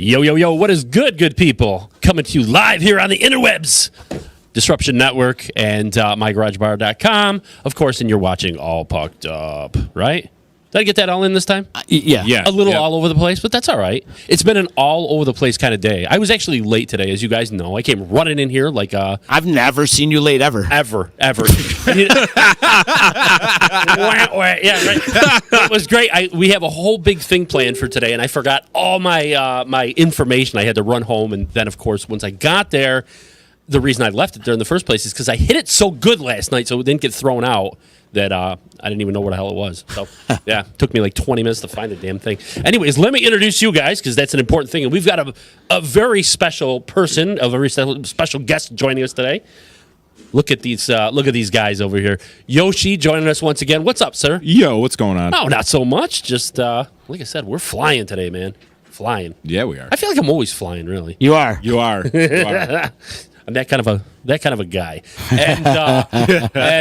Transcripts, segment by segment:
Yo, yo, yo, what is good people? Coming to you live here on the interwebs, Disruption Network, and mygaragebar.com. Of course, and you're watching All Pucked Up, right? Did I get that all in this time? Yeah. A little all over the place, but that's all right. It's been an all over the place kind of day. I was actually late today, as you guys know. I came running in here like I've never seen you late ever. Ever. Yeah, right. It was great. We have a whole big thing planned for today, and I forgot all my my information. I had to run home, and then, of course, once I got there, the reason I left it there in the first place is because I hit it so good last night, so it didn't get thrown out, that I didn't even know what the hell it was. So, yeah, it took me like 20 minutes to find the damn thing. Anyways, let me introduce you guys, because that's an important thing. And we've got a very special person, a very special guest joining us today. Look at these guys over here. Yoshi joining us once again. What's up, sir? Yo, what's going on? Oh, not so much. Just, like I said, we're flying today, man. Flying. Yeah, we are. I feel like I'm always flying, really. You are. You are. I'm that kind of a guy. And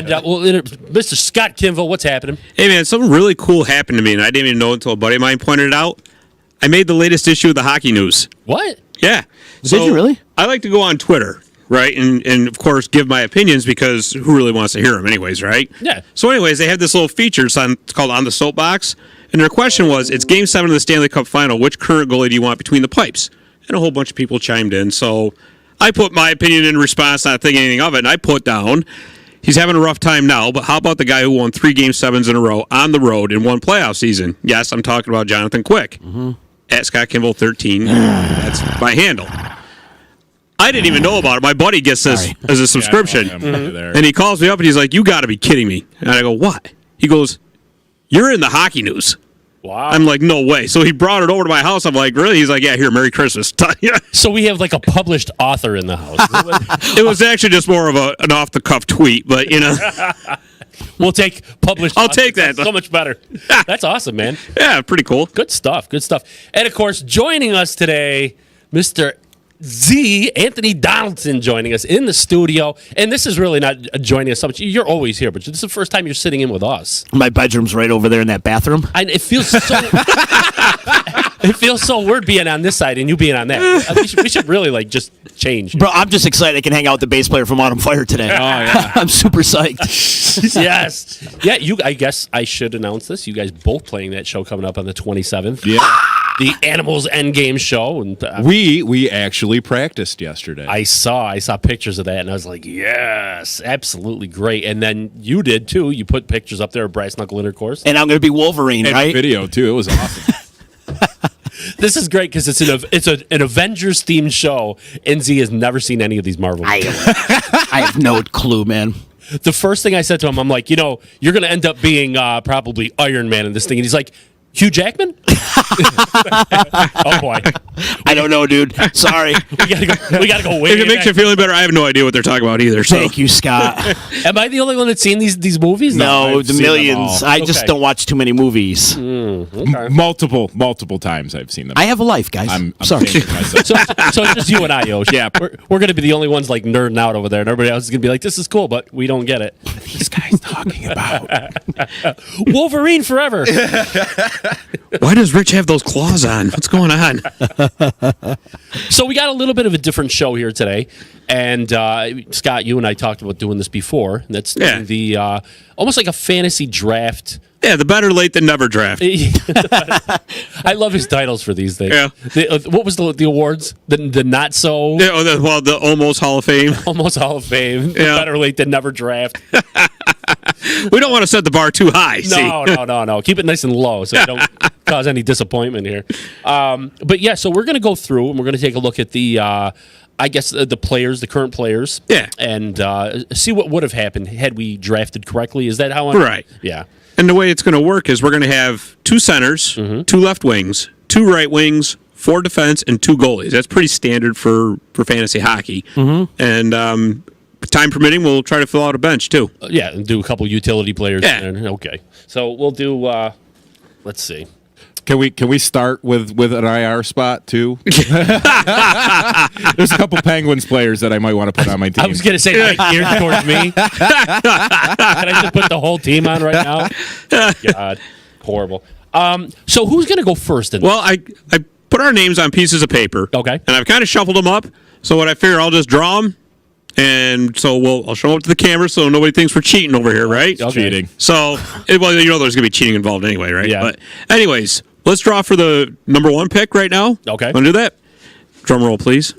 Mr. Scott Kinville, what's happening? Hey, man, something really cool happened to me, and I didn't even know until a buddy of mine pointed it out. I made the latest issue of the Hockey News. What? Yeah. Did you really? I like to go on Twitter, right, and of course, give my opinions, because who really wants to hear them anyways, right? Yeah. So anyways, they have this little feature. It's called On the Soapbox, and their question was, it's Game 7 of the Stanley Cup Final. Which current goalie do you want between the pipes? And a whole bunch of people chimed in, so I put my opinion in response, not thinking anything of it, and I put down, he's having a rough time now, but how about the guy who won 3 Game 7s in a row on the road in one playoff season? Yes, I'm talking about Jonathan Quick. Mm-hmm. At Scott Kimball 13. That's my handle. I didn't even know about it. My buddy gets this as a subscription. And he calls me up and he's like, you got to be kidding me. And I go, what? He goes, you're in the Hockey News. Wow. I'm like, no way. So he brought it over to my house. I'm like, really? He's like, yeah, here, Merry Christmas. So we have like a published author in the house. It was actually just more of an off-the-cuff tweet, but, you know. We'll take published. I'll take that. That's so much better. That's awesome, man. Yeah, pretty cool. Good stuff. And, of course, joining us today, Mr. Z, Anthony Donaldson, joining us in the studio. And this is really not joining us so much. You're always here, but this is the first time you're sitting in with us. My bedroom's right over there in that bathroom. It feels so... It feels so weird being on this side and you being on that. We should really, like, just change. Bro, I'm just excited I can hang out with the bass player from Autumn Fire today. Oh, yeah. I'm super psyched. Yes. Yeah, I guess I should announce this. You guys both playing that show coming up on the 27th. Yeah. The Animals Endgame show. And we actually practiced yesterday. I saw pictures of that, and I was like, yes, absolutely great. And then you did, too. You put pictures up there of Brass Knuckle Intercourse. And I'm going to be Wolverine, and right? Video, too. It was awesome. This is great because it's an Avengers-themed show, and Z has never seen any of these Marvel movies. I have no clue, man. The first thing I said to him, I'm like, you're going to end up being probably Iron Man in this thing. And he's like, Hugh Jackman? Oh, boy. I don't know, dude. Sorry. we gotta go way If it makes you feel any better, I have no idea what they're talking about either. So. Thank you, Scott. Am I the only one that's seen these movies? No, the millions. I just don't watch too many movies. Okay. Multiple times I've seen them. I have a life, guys. I'm sorry. so it's just you and I, Yoshi. Yeah. We're going to be the only ones like nerding out over there, and everybody else is going to be like, this is cool, but we don't get it. What are these guys talking about? Wolverine forever. Why does Rich have those claws on? What's going on? So we got a little bit of a different show here today, and Scott, you and I talked about doing this before. And that's the almost like a fantasy draft. Yeah, the better late than never draft. I love his titles for these things. Yeah. What was the awards? The not so. Yeah, the almost Hall of Fame. Almost Hall of Fame. Yeah. Better late than never draft. We don't want to set the bar too high. No. Keep it nice and low so we don't cause any disappointment here. But yeah, so we're going to go through and we're going to take a look at the, I guess, the players, the current players. Yeah. And see what would have happened had we drafted correctly. Is that how Right. Yeah. And the way it's going to work is we're going to have 2 centers, 2 left wings, 2 right wings, 4 defense, and 2 goalies. That's pretty standard for fantasy hockey. And time permitting, we'll try to fill out a bench, too. Yeah, and do a couple utility players. Yeah. Okay. So we'll do, let's see. Can we start with an IR spot too? There's a couple Penguins players that I might want to put on my team. I was going to say right geared towards me. Can I just put the whole team on right now? God, horrible. So who's going to go first? Well, I put our names on pieces of paper. Okay. And I've kind of shuffled them up. So what I figure, I'll just draw them. And so I'll show them to the camera so nobody thinks we're cheating over here, right? Okay. Cheating. So, well, there's going to be cheating involved anyway, right? Yeah. But anyways, let's draw for the number 1 pick right now. Okay. Want to do that? Drum roll, please.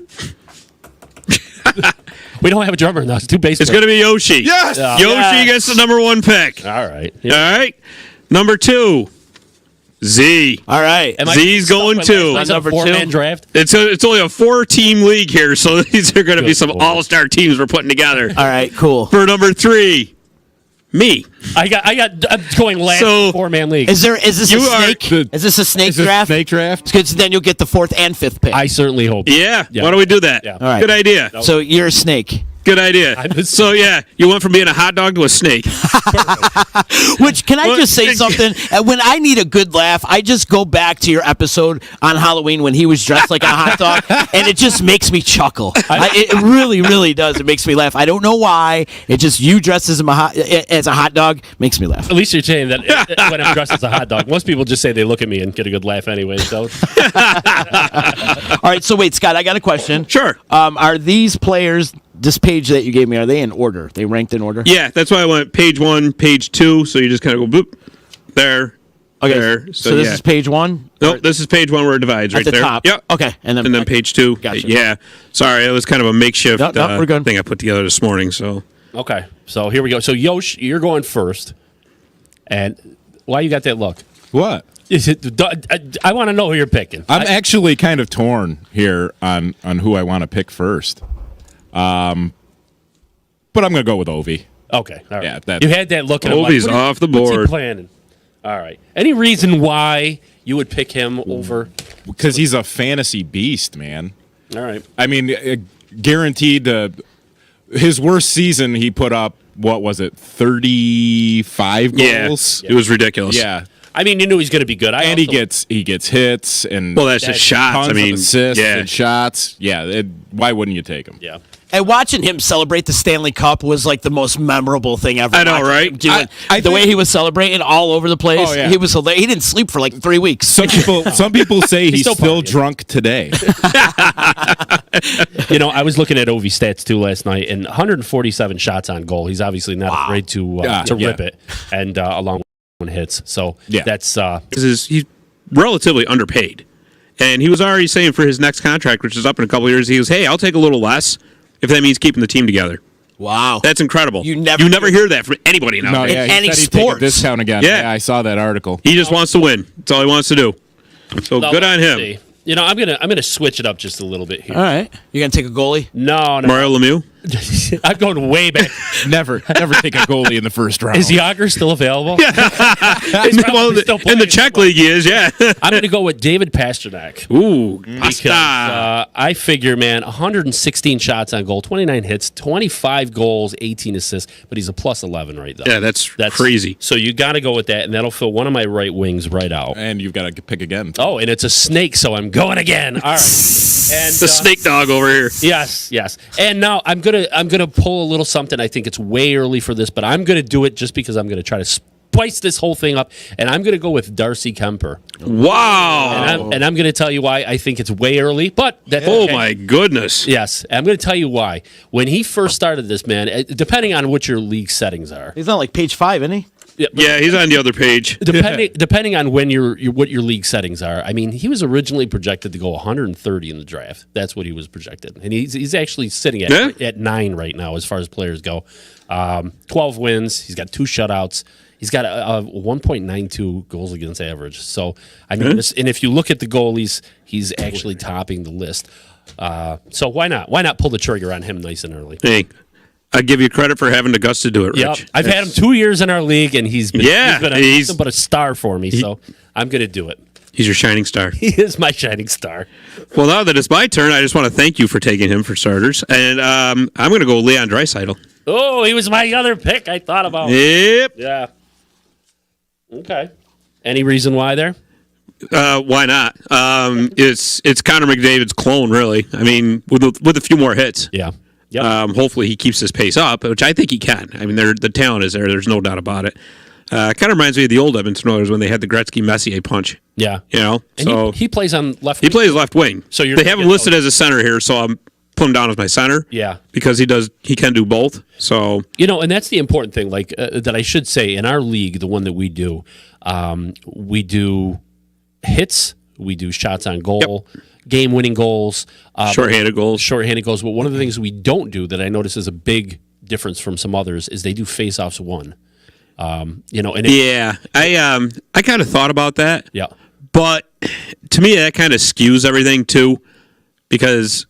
We don't have a drummer now. It's two bass It's players. going to be Yoshi. Yes! Yoshi gets the number 1 pick. All right. All right. Number 2, Z. All right. Am I Z's stuck going with two. last night's Number four-man two. draft? It's only a 4-team league here, so these are going to be Good some Lord. all-star teams we're putting together. All right, cool. For number 3, me. I'm going last So- 4-man league. Is this You a are snake? the- Is this a snake Is this draft? snake draft? Because then you'll get the 4th and 5th pick. I certainly hope. Yeah. Yeah. Why don't we do that? Yeah. All right. Good idea. So you're a snake. Good idea. I'm So, yeah, you went from being a hot dog to a snake. Which, can I Well, just say something? When I need a good laugh, I just go back to your episode on Halloween when he was dressed like a hot dog, and it just makes me chuckle. It really, really does. It makes me laugh. I don't know why. It just, you dressed as a hot dog makes me laugh. At least you're saying that when I'm dressed as a hot dog. Most people just say they look at me and get a good laugh anyway. So All right, so wait, Scott, I got a question. Sure. Are these players, this page that you gave me, are they in order? They ranked in order? Yeah, that's why I went page 1, page 2, so you just kind of go boop, there, Okay, there. so this yeah. is page 1? Nope, this is page 1 where it divides At right the there. top. Yep. Okay, and then page 2. Gotcha. Yeah. Sorry, it was kind of a makeshift No, we're good. thing I put together this morning. So okay, so here we go. So Yosh, you're going first, and why you got that look? What? Is it? I want to know who you're picking. I'm actually kind of torn here on who I want to pick first. But I'm going to go with Ovi. Okay, all right. Yeah, that- you had that look. And I'm like, Ovi's what are you- off the what's he board. planning? All right. Any reason why you would pick him over? Because he's a fantasy beast, man. All right. I mean, guaranteed his worst season, he put up, what was it, 35 yeah, goals? it was ridiculous. Yeah. I mean, you knew he's going to be good. And he gets hits and Well, that's just shots. tons I mean, of assists yeah. and shots. Yeah, why wouldn't you take him? Yeah. And watching him celebrate the Stanley Cup was like the most memorable thing ever. I know, Watching right? him doing- I the think- way he was celebrating all over the place. Oh, yeah. He was hilarious. He didn't sleep for like 3 weeks. Some people say he's still still partying. drunk today. You know, I was looking at Ovi stats too last night, and 147 shots on goal. He's obviously not afraid to Yeah. rip it, and along with hits. So Yeah. that's He's relatively underpaid. And he was already saying for his next contract, which is up in a couple of years, he goes, hey, I'll take a little less if that means keeping the team together. Wow. That's incredible. You never hear that from anybody No, nowadays. yeah, he any said he'd take a sports. discount again. Yeah. Yeah, I saw that article. He just wants to win. That's all he wants to do. So Now, good on let's him. see. You know, I'm gonna switch it up just a little bit here. All right. You're going to take a goalie? No, Mario Lemieux? I'm going way back. Never take a goalie in the first round. Is Yager still available? Well, still in the playing. Czech league he is, yeah. I'm going to go with David Pasternak. Ooh, Because pasta. I figure, man, 116 shots on goal, 29 hits, 25 goals, 18 assists, but he's a plus 11 right there. Yeah, that's crazy. So you got to go with that, and that'll fill one of my right wings right out. And you've got to pick again. Oh, and it's a snake, so I'm going again. All right. And The snake dog over here. Yes. And now I'm gonna pull a little something. I think it's way early for this, but I'm gonna do it just because I'm gonna try to spice this whole thing up, and I'm gonna go with Darcy Kemper. Wow. And I'm gonna tell you why I think it's way early, but that's Oh, okay. my goodness. Yes, I'm going to tell you why. When he first started this, man, depending on what your league settings are, He's not like page 5, isn't he? Yeah, he's on the other page. depending on when what your league settings are. I mean, he was originally projected to go 130 in the draft. That's what he was projected, and he's actually sitting at 9 right now as far as players go. 12 wins. He's got 2 shutouts. He's got a 1.92 goals against average. So I mean, and if you look at the goalies, he's actually topping the list. So why not? Why not pull the trigger on him nice and early? Hey, I give you credit for having the guts to do it, Rich. Yep, I've had him 2 years in our league, and he's been he's nothing but a star for me. So I'm going to do it. He's your shining star. He is my shining star. Well, now that it's my turn, I just want to thank you for taking him for starters. And I'm going to go Leon Draisaitl. Oh, he was my other pick I thought about. Yep. Yeah. Okay. Any reason why there? Why not? It's Connor McDavid's clone, really. I mean, with a few more hits. Yeah. Yep. Hopefully he keeps his pace up, which I think he can. I mean, the talent is there. There's no doubt about it. Kind of reminds me of the old Edmonton Oilers when they had the Gretzky Messier punch. Yeah. You know, And so he plays on left. he plays left wing. So they have him listed as a center here, so I'm putting him down as my center. Yeah. Because he can do both. So and that's the important thing. Like that, I should say, in our league, the one that we do hits, we do shots on goal, game-winning goals, shorthanded goals. Shorthanded goals. But one of the things we don't do that I notice is a big difference from some others is they do face-offs won. And I kind of thought about that. Yeah. But to me, that kind of skews everything too, because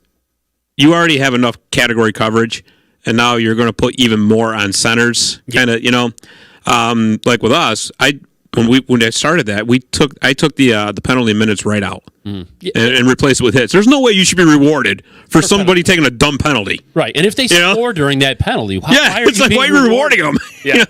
you already have enough category coverage, and now you're going to put even more on centers. Kind of, like with us, when I started that, I took the penalty minutes right out and replaced it with hits. There's no way you should be rewarded for somebody taking a dumb penalty. Right, and if they score during that penalty, why are you rewarding them? Yeah.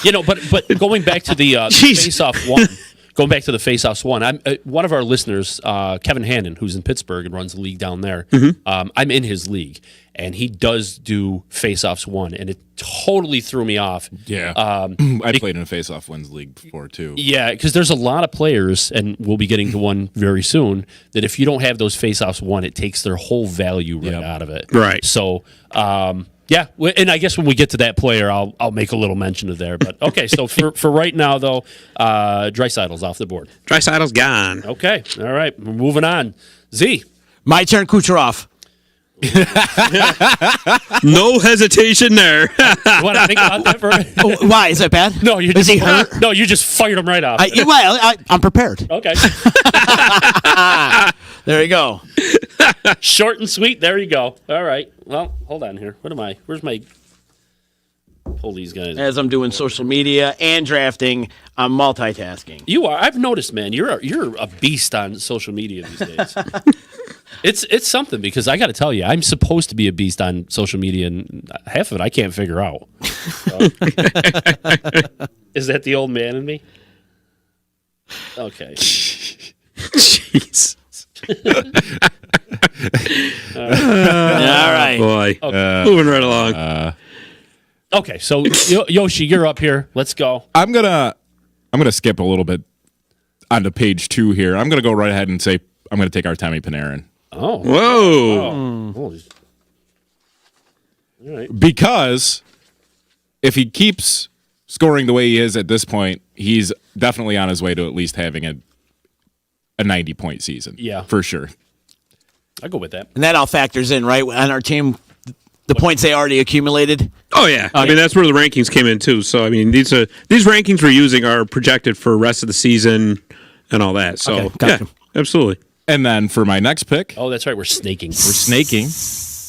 But going back to the face-off one, going back to the face-offs one, I'm one of our listeners, Kevin Hannon, who's in Pittsburgh and runs the league down there. I'm in his league, and he does do face-offs one, and it totally threw me off. Yeah, I played in a face-off wins league before too. Yeah, because there's a lot of players, and we'll be getting to one very soon, that if you don't have those face-offs one, it takes their whole value out of it. Right. So. Yeah, and I guess when we get to that player, I'll make a little mention of there. But okay, so for right now though, Draisaitl's off the board. Draisaitl's gone. Okay, all right, we're moving on. Z, My turn, Kucherov. No hesitation there. you want to think about that for a minute? Oh, why? Is that bad? No, Is he hurt? No, you just fired him right off. I'm prepared. Okay, There you go. short and sweet. There you go. All right. Well, hold on here. What am I? Where's my? Pull these guys. As I'm doing social media and drafting, I'm multitasking. You are. I've noticed, man. You're a beast on social media these days. It's something because I got to tell you, I'm supposed to be a beast on social media, and half of it I can't figure out. So. Is that the old man in me? Okay. Jeez. All right. Boy. Okay. Moving right along. Okay, so Yoshi, you're up here. Let's go. I'm gonna skip a little bit onto page 2 here. I'm gonna go right ahead and say I'm gonna take Artemi Panarin. Oh. Whoa. Oh. All right. Because if he keeps scoring the way he is at this point, he's definitely on his way to at least having a 90-point season. Yeah. For sure. I go with that. And that all factors in, right? On our team, the points they already accumulated. Oh yeah. I mean that's where the rankings came in too. So I mean these rankings we're using are projected for the rest of the season and all that. So Okay, gotcha. yeah, absolutely. And then for my next pick, Oh, that's right. We're snaking. we're snaking.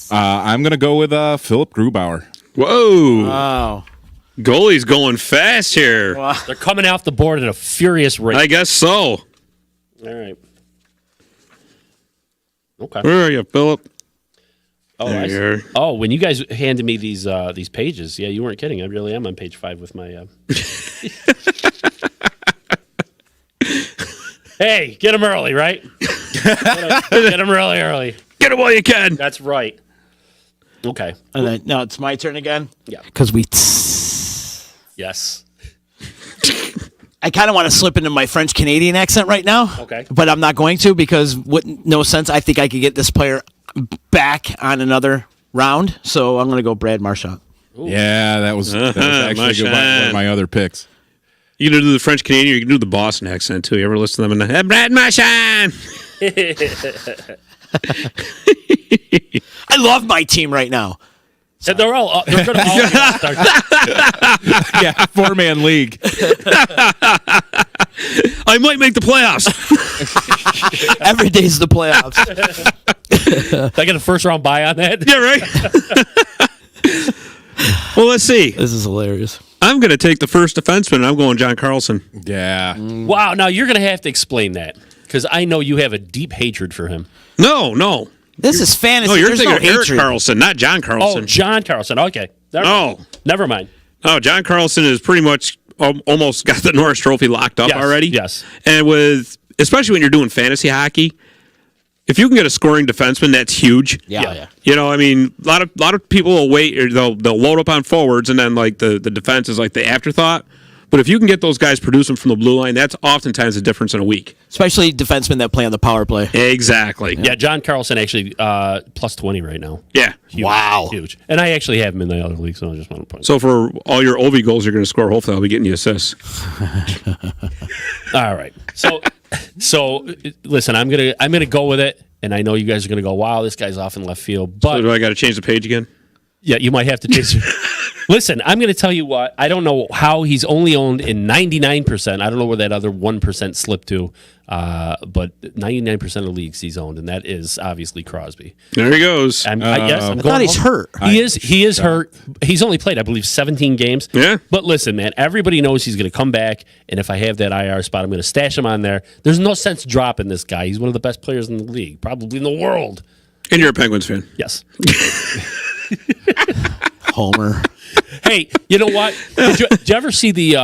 I'm gonna go with Philip Grubauer. Whoa. Oh. Goalie's going fast here. They're coming off the board at a furious rate. I guess so. All right. Okay. Where are you, Philip? Oh, There I you see. are. Oh, when you guys handed me these pages, yeah, you weren't kidding. I really am on page 5 with my. Hey, get them early, right? Get them really early. Get it while you can. That's right. Okay. And then, no, it's my turn again? Yeah. Because Yes. I kind of want to slip into my French Canadian accent right now. Okay. But I'm not going to because no sense. I think I could get this player back on another round. So I'm going to go Brad Marchand. Yeah, that was actually one of my other picks. You can do the French Canadian, or you can do the Boston accent too. You ever listen to them in the Brad Marchand? I love my team right now. They're going to all be all-star. Yeah, 4-man league. I might make the playoffs. Every day's the playoffs. Did I get a first-round bye on that? Yeah, right. Well, let's see. This is hilarious. I'm going to take the first defenseman, and I'm going John Carlson. Yeah. Wow, now you're going to have to explain that because I know you have a deep hatred for him. No. This is fantasy. No, you're There's thinking no Eric hatred. Carlson, not John Carlson. Oh, John Carlson. Okay. Never mind. No, John Carlson is pretty much almost got the Norris Trophy locked up Yes, already. yes. And especially when you're doing fantasy hockey, if you can get a scoring defenseman, that's huge. Yeah. You know, I mean, a lot of people will wait, or they'll load up on forwards, and then like the defense is like the afterthought. But if you can get those guys producing from the blue line, that's oftentimes the difference in a week. Especially defensemen that play on the power play. Exactly. Yeah, John Carlson actually plus 20 right now. Yeah. Huge, Wow. huge. And I actually have him in the other league, so I just want to point. So for all your Ovi goals you're going to score, hopefully I'll be getting you assists. All right. So listen, I'm gonna go with it, and I know you guys are gonna go, wow, this guy's off in left field. But So do I got to change the page again? yeah, you might have to change. Listen, I'm going to tell you what. I don't know how he's only owned in 99%. I don't know where that other 1% slipped to, but 99% of leagues he's owned, and that is obviously Crosby. There he goes. I'm I going thought he's hurt. He is hurt. He's only played, I believe, 17 games. Yeah. But listen, man, everybody knows he's going to come back, and if I have that IR spot, I'm going to stash him on there. There's no sense dropping this guy. He's one of the best players in the league, probably in the world. And you're a Penguins fan. Yes. Homer. Hey, you know what? Did you ever see the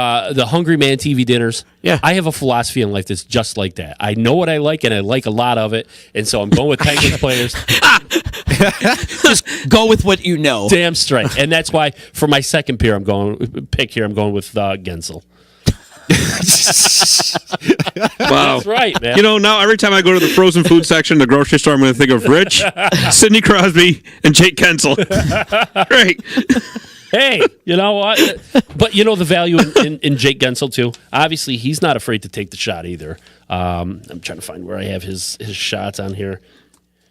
Hungry Man TV dinners? Yeah. I have a philosophy in life that's just like that. I know what I like, and I like a lot of it, and so I'm going with Penguins players. Just go with what you know. Damn straight. And that's why for my second pick, I'm going with Gensel. Wow. That's right, man. You know, now every time I go to the frozen food section in the grocery store, I'm going to think of Rich, Sidney Crosby, and Jake Kensel. Great. Hey, you know what? But you know the value in Jake Gensel, too? Obviously, he's not afraid to take the shot either. I'm trying to find where I have his shots on here.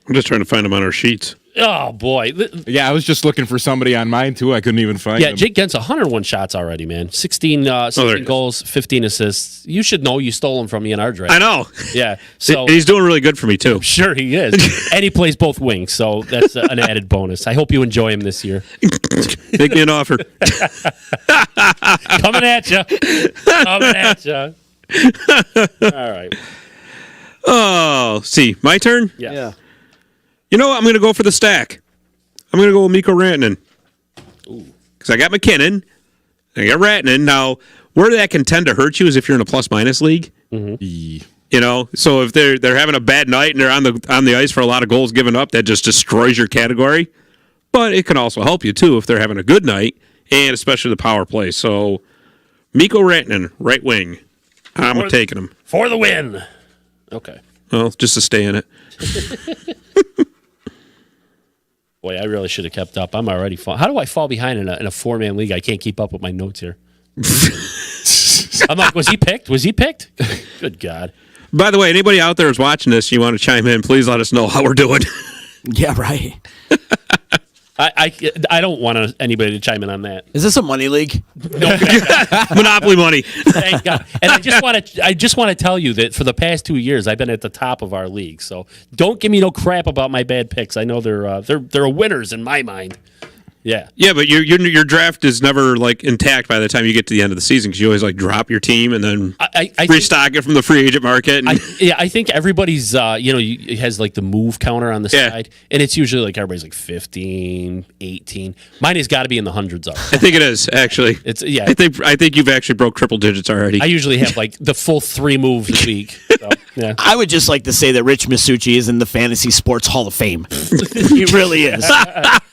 I'm just trying to find them on our sheets. Oh, boy. Yeah, I was just looking for somebody on mine too. I couldn't even find Yeah, him. Jake Gensel, 101 shots already, man. 16 goals, 15 assists. You should know you stole him from me in our draft. I know. Yeah. So And he's doing really good for me, too. sure he is. And he plays both wings, so that's an added bonus. I hope you enjoy him this year. Make me an offer. Coming at you. Coming at you. All right. Oh, see, my turn? Yeah. You know what? I'm going to go for the stack. I'm going to go with Mikko Rantanen. Because I got McKinnon. I got Rantanen. Now, where that can tend to hurt you is if you're in a plus-minus league. Yeah. You know, so if they're having a bad night and they're on the ice for a lot of goals given up, that just destroys your category. But it can also help you, too, if they're having a good night, and especially the power play. So, Mikko Rantanen, right wing. I'm taking him. For the win. Okay. Well, just to stay in it. Boy, I really should have kept up. I'm already how do I fall behind in a four-man league? I can't keep up with my notes here. I'm like, was he picked? Good God. By the way, anybody out there who's watching this, you want to chime in, please let us know how we're doing. Yeah, right. I don't want anybody to chime in on that. Is this a money league? Monopoly money. Thank God. And I just want to tell you that for the past 2 years, I've been at the top of our league. So don't give me no crap about my bad picks. I know they're winners in my mind. Yeah. Yeah, but your draft is never like intact by the time you get to the end of the season because you always like drop your team and then I restock it from the free agent market. And I think everybody's it has like the move counter on the side, and it's usually like everybody's like 15, 18. Mine has got to be in the hundreds already. I think it is actually. I think you've actually broke triple digits already. I usually have like the full 3 moves a week. So, yeah. I would just like to say that Rich Masucci is in the Fantasy Sports Hall of Fame. He really is.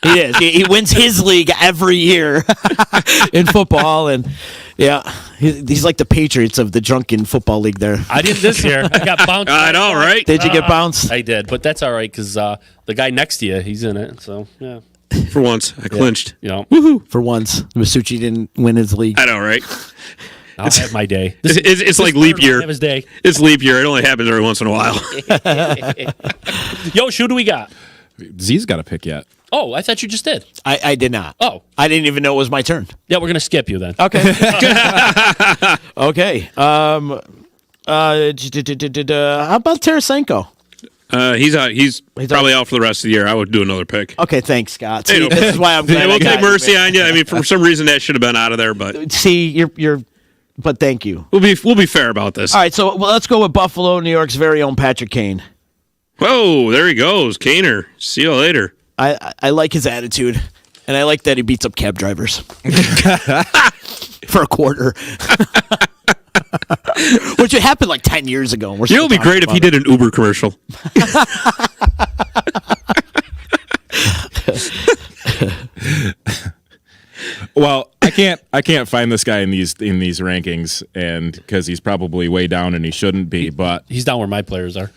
He is. He wins his league every year in football, and he's like the Patriots of the drunken football league there. I did this year. I got bounced. I know, right? Did you get bounced? I did, but that's all right because the guy next to you, he's in it. So yeah, For once, I clinched. you know, For once, Masucci didn't win his league. I know, right? I'll have my day. It's like leap year. Have his day. It's leap year. It only happens every once in a while. Yo, who do we got? Z's got a pick yet. Oh, I thought you just did. I did not. Oh. I didn't even know it was my turn. Yeah, we're gonna skip you then. Okay. Okay. How about Tarasenko? He's probably out for the rest of the year. I would do another pick. Okay, thanks, Scott. Hey, See, this is why I'm glad Hey, I we'll got take you, mercy man. on you. I mean, for some reason that should have been out of there, but See, you're. But thank you. we'll be fair about this. All right, so let's go with Buffalo, New York's very own Patrick Kane. Whoa, there he goes, Kaner. See you later. I like his attitude, and I like that he beats up cab drivers for a quarter. Which had happened like 10 years ago. And we're You know, still it'd be great if he talking did an Uber commercial. Well, I can't find this guy in these rankings, and because he's probably way down and he shouldn't be, but He's down where my players are.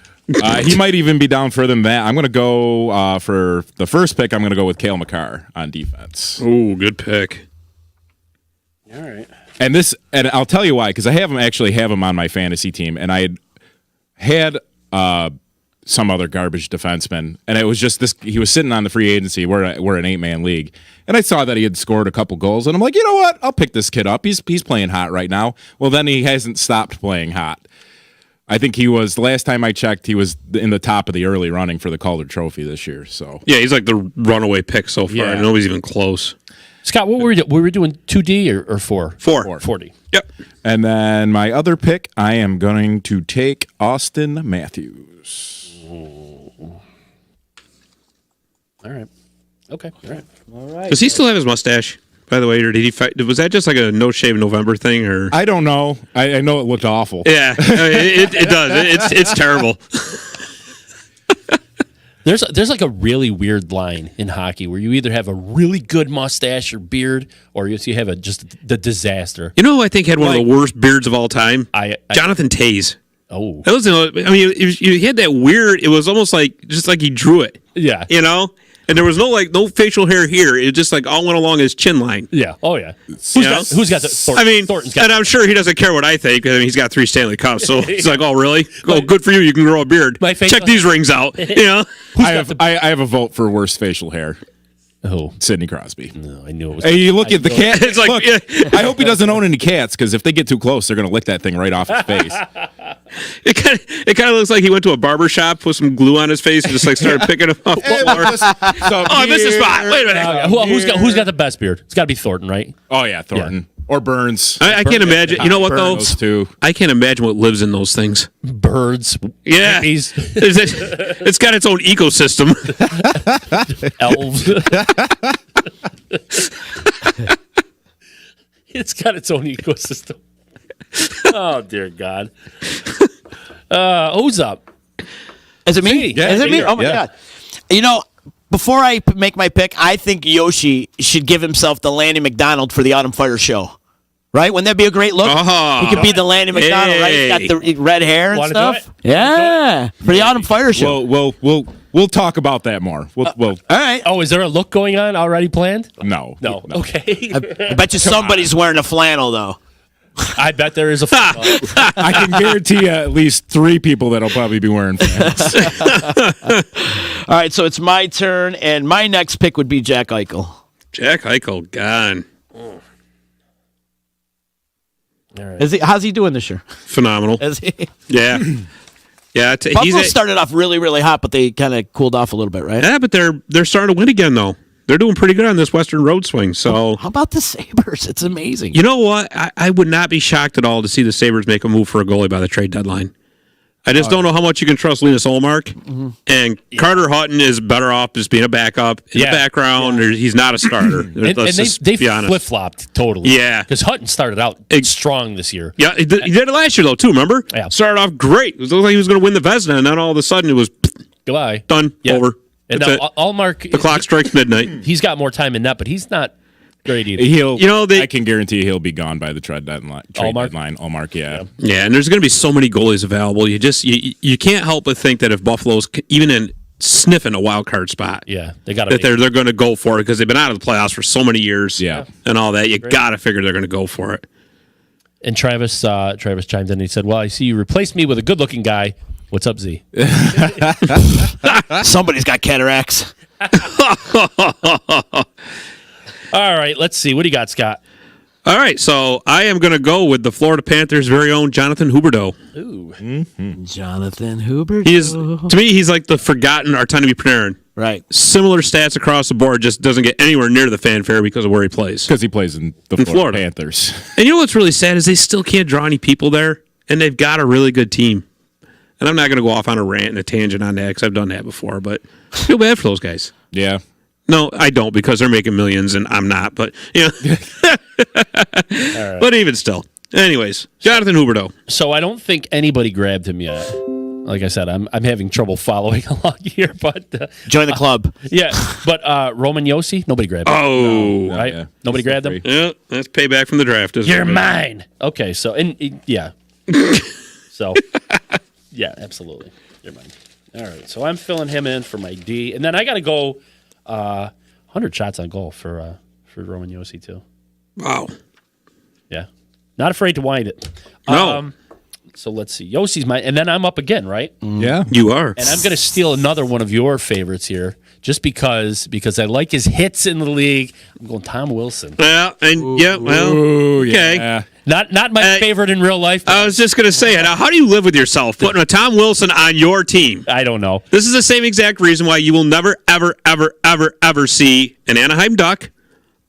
he might even be down further than that. I'm going to go for the first pick. I'm going to go with Cale Makar on defense. Ooh, good pick. All right. And I'll tell you why, because I have him on my fantasy team, and I had some other garbage defenseman, and it was just this. He was sitting on the free agency. We're an 8-man league, and I saw that he had scored a couple goals, and I'm like, you know what? I'll pick this kid up. He's playing hot right now. Well, then he hasn't stopped playing hot. I think he was, the last time I checked, he was in the top of the early running for the Calder Trophy this year. So Yeah, he's like the runaway pick so far. Yeah. Nobody's even close. Scott, what were we doing? Were we doing 2D or 4? 4. 40. Yep. And then my other pick, I am going to take Austin Matthews. All right. Okay. All right. Does he still have his mustache, by the way, or did he fight? Was that just like a no shave November thing, or? I don't know. I know it looked awful. Yeah, it does. It's terrible. There's like a really weird line in hockey where you either have a really good mustache or beard, or you have just the disaster. You know who I think had one of the worst beards of all time? I Jonathan Taze. Oh That was, I mean, you had that weird. It was almost like just like he drew it. yeah, You know, and there was no facial hair here. It just like all went along his chin line. yeah. Oh yeah. Who's You got know? the? Thornton, I mean, Thornton's got and I'm sure he doesn't care what I think. I mean, he's got 3 Stanley Cups, so it's like, oh, really? Oh, good for you. You can grow a beard. My face- Check these rings out. You know, I have a vote for worst facial hair. Oh Sidney Crosby. no, I knew it was. Hey, you look at the cat. It's like, look, yeah. I hope he doesn't own any cats, because if they get too close, they're going to lick that thing right off his face. it kind of looks like he went to a barber shop, put some glue on his face, and just like started picking him up. Oh, I missed the spot. Wait a minute. Who's got the best beard? It's got to be Thornton, right? Oh yeah, Thornton or Burns. I can't imagine. You know what though? Those two. I can't imagine what lives in those things. Birds, Yeah, hippies, it's got its own ecosystem. elves. It's got its own ecosystem. Oh dear God. Who's up? Is it me? Yeah, Is it me? Peter. Oh my Yeah. God! You know, before I make my pick, I think Yoshi should give himself the Lanny McDonald for the Autumn Fire Show. Right? Wouldn't that be a great look? Oh. He could be the Lanny McDonald, right? He's got the red hair and Wanna do stuff. it? Yeah, for the Autumn Fire Show. We'll talk about that more. We'll All right. Oh, is there a look going on already planned? no. Okay. I bet you somebody's wearing a flannel though. I bet there is a. I can guarantee you at least 3 people that'll probably be wearing fans. All right, so it's my turn, and my next pick would be Jack Eichel. Jack Eichel gone. How's he doing this year? Phenomenal. Is he? Yeah. Yeah. Buffalo started off really, really hot, but they kind of cooled off a little bit, right? Yeah, but they're starting to win again though. They're doing pretty good on this Western Road swing. So How about the Sabres? It's amazing. you know what? I would not be shocked at all to see the Sabres make a move for a goalie by the trade deadline. I just don't know how much you can trust Linus Olmark. Mm-hmm. And Carter Hutton is better off just being a backup in the background. Or he's not a starter. and Let's they just be honest. flip flopped totally. Yeah. because Hutton started out strong this year. Yeah, he did it last year though too. Remember? Yeah. Started off great. It looked like he was going to win the Vezina, and then all of a sudden it was Goodbye. done, Yeah. over. And That's now it. Allmark, The clock strikes midnight. he's got more time in net, but he's not great either. I can guarantee he'll be gone by the trade deadline. Allmark? Allmark, yeah. Yeah, and there's going to be so many goalies available. You can't help but think that if Buffalo's even in sniffing a wild card spot, Yeah, they got that they're going to go for it because they've been out of the playoffs for so many years. Yeah. and all that. You got to figure they're going to go for it. And Travis chimed in and he said, "Well, I see you replaced me with a good-looking guy. What's up, Z?" Somebody's got cataracts. All right, let's see. What do you got, Scott? All right, so I am going to go with the Florida Panthers' very own Jonathan Huberdeau. Ooh, Jonathan Huber. He is, to me, he's like the forgotten Artemi Panarin. Right. Similar stats across the board, just doesn't get anywhere near the fanfare because of where he plays. Because he plays in the Florida Panthers. And you know what's really sad is they still can't draw any people there, and they've got a really good team. And I'm not going to go off on a rant and a tangent on that because I've done that before, but I feel bad for those guys. Yeah. No, I don't because they're making millions and I'm not, but you know. But even still. Anyways, Jonathan Huberdeau. so I don't think anybody grabbed him yet. like I said, I'm having trouble following along here, but Join the club. yeah. But Roman Yoshi, nobody grabbed him. Oh, Right? yeah. Nobody grabbed him. yeah, that's payback from the draft. Isn't You're it? mine. Okay, so yeah, so yeah, absolutely, you're mine. All right, so I'm filling him in for my D, and then I got to go 100 shots on goal for Roman Yoshi too. Wow. Yeah, not afraid to wind it. No. So let's see, Yoshi's mine, and then I'm up again, right? Yeah. You are. And I'm going to steal another one of your favorites here, just because I like his hits in the league. I'm going Tom Wilson. Yeah, and yeah, well, Ooh, okay. yeah. Not my favorite in real life. I was just gonna say, now, how do you live with yourself putting a Tom Wilson on your team? I don't know. This is the same exact reason why you will never, ever, ever, ever, ever see an Anaheim Duck,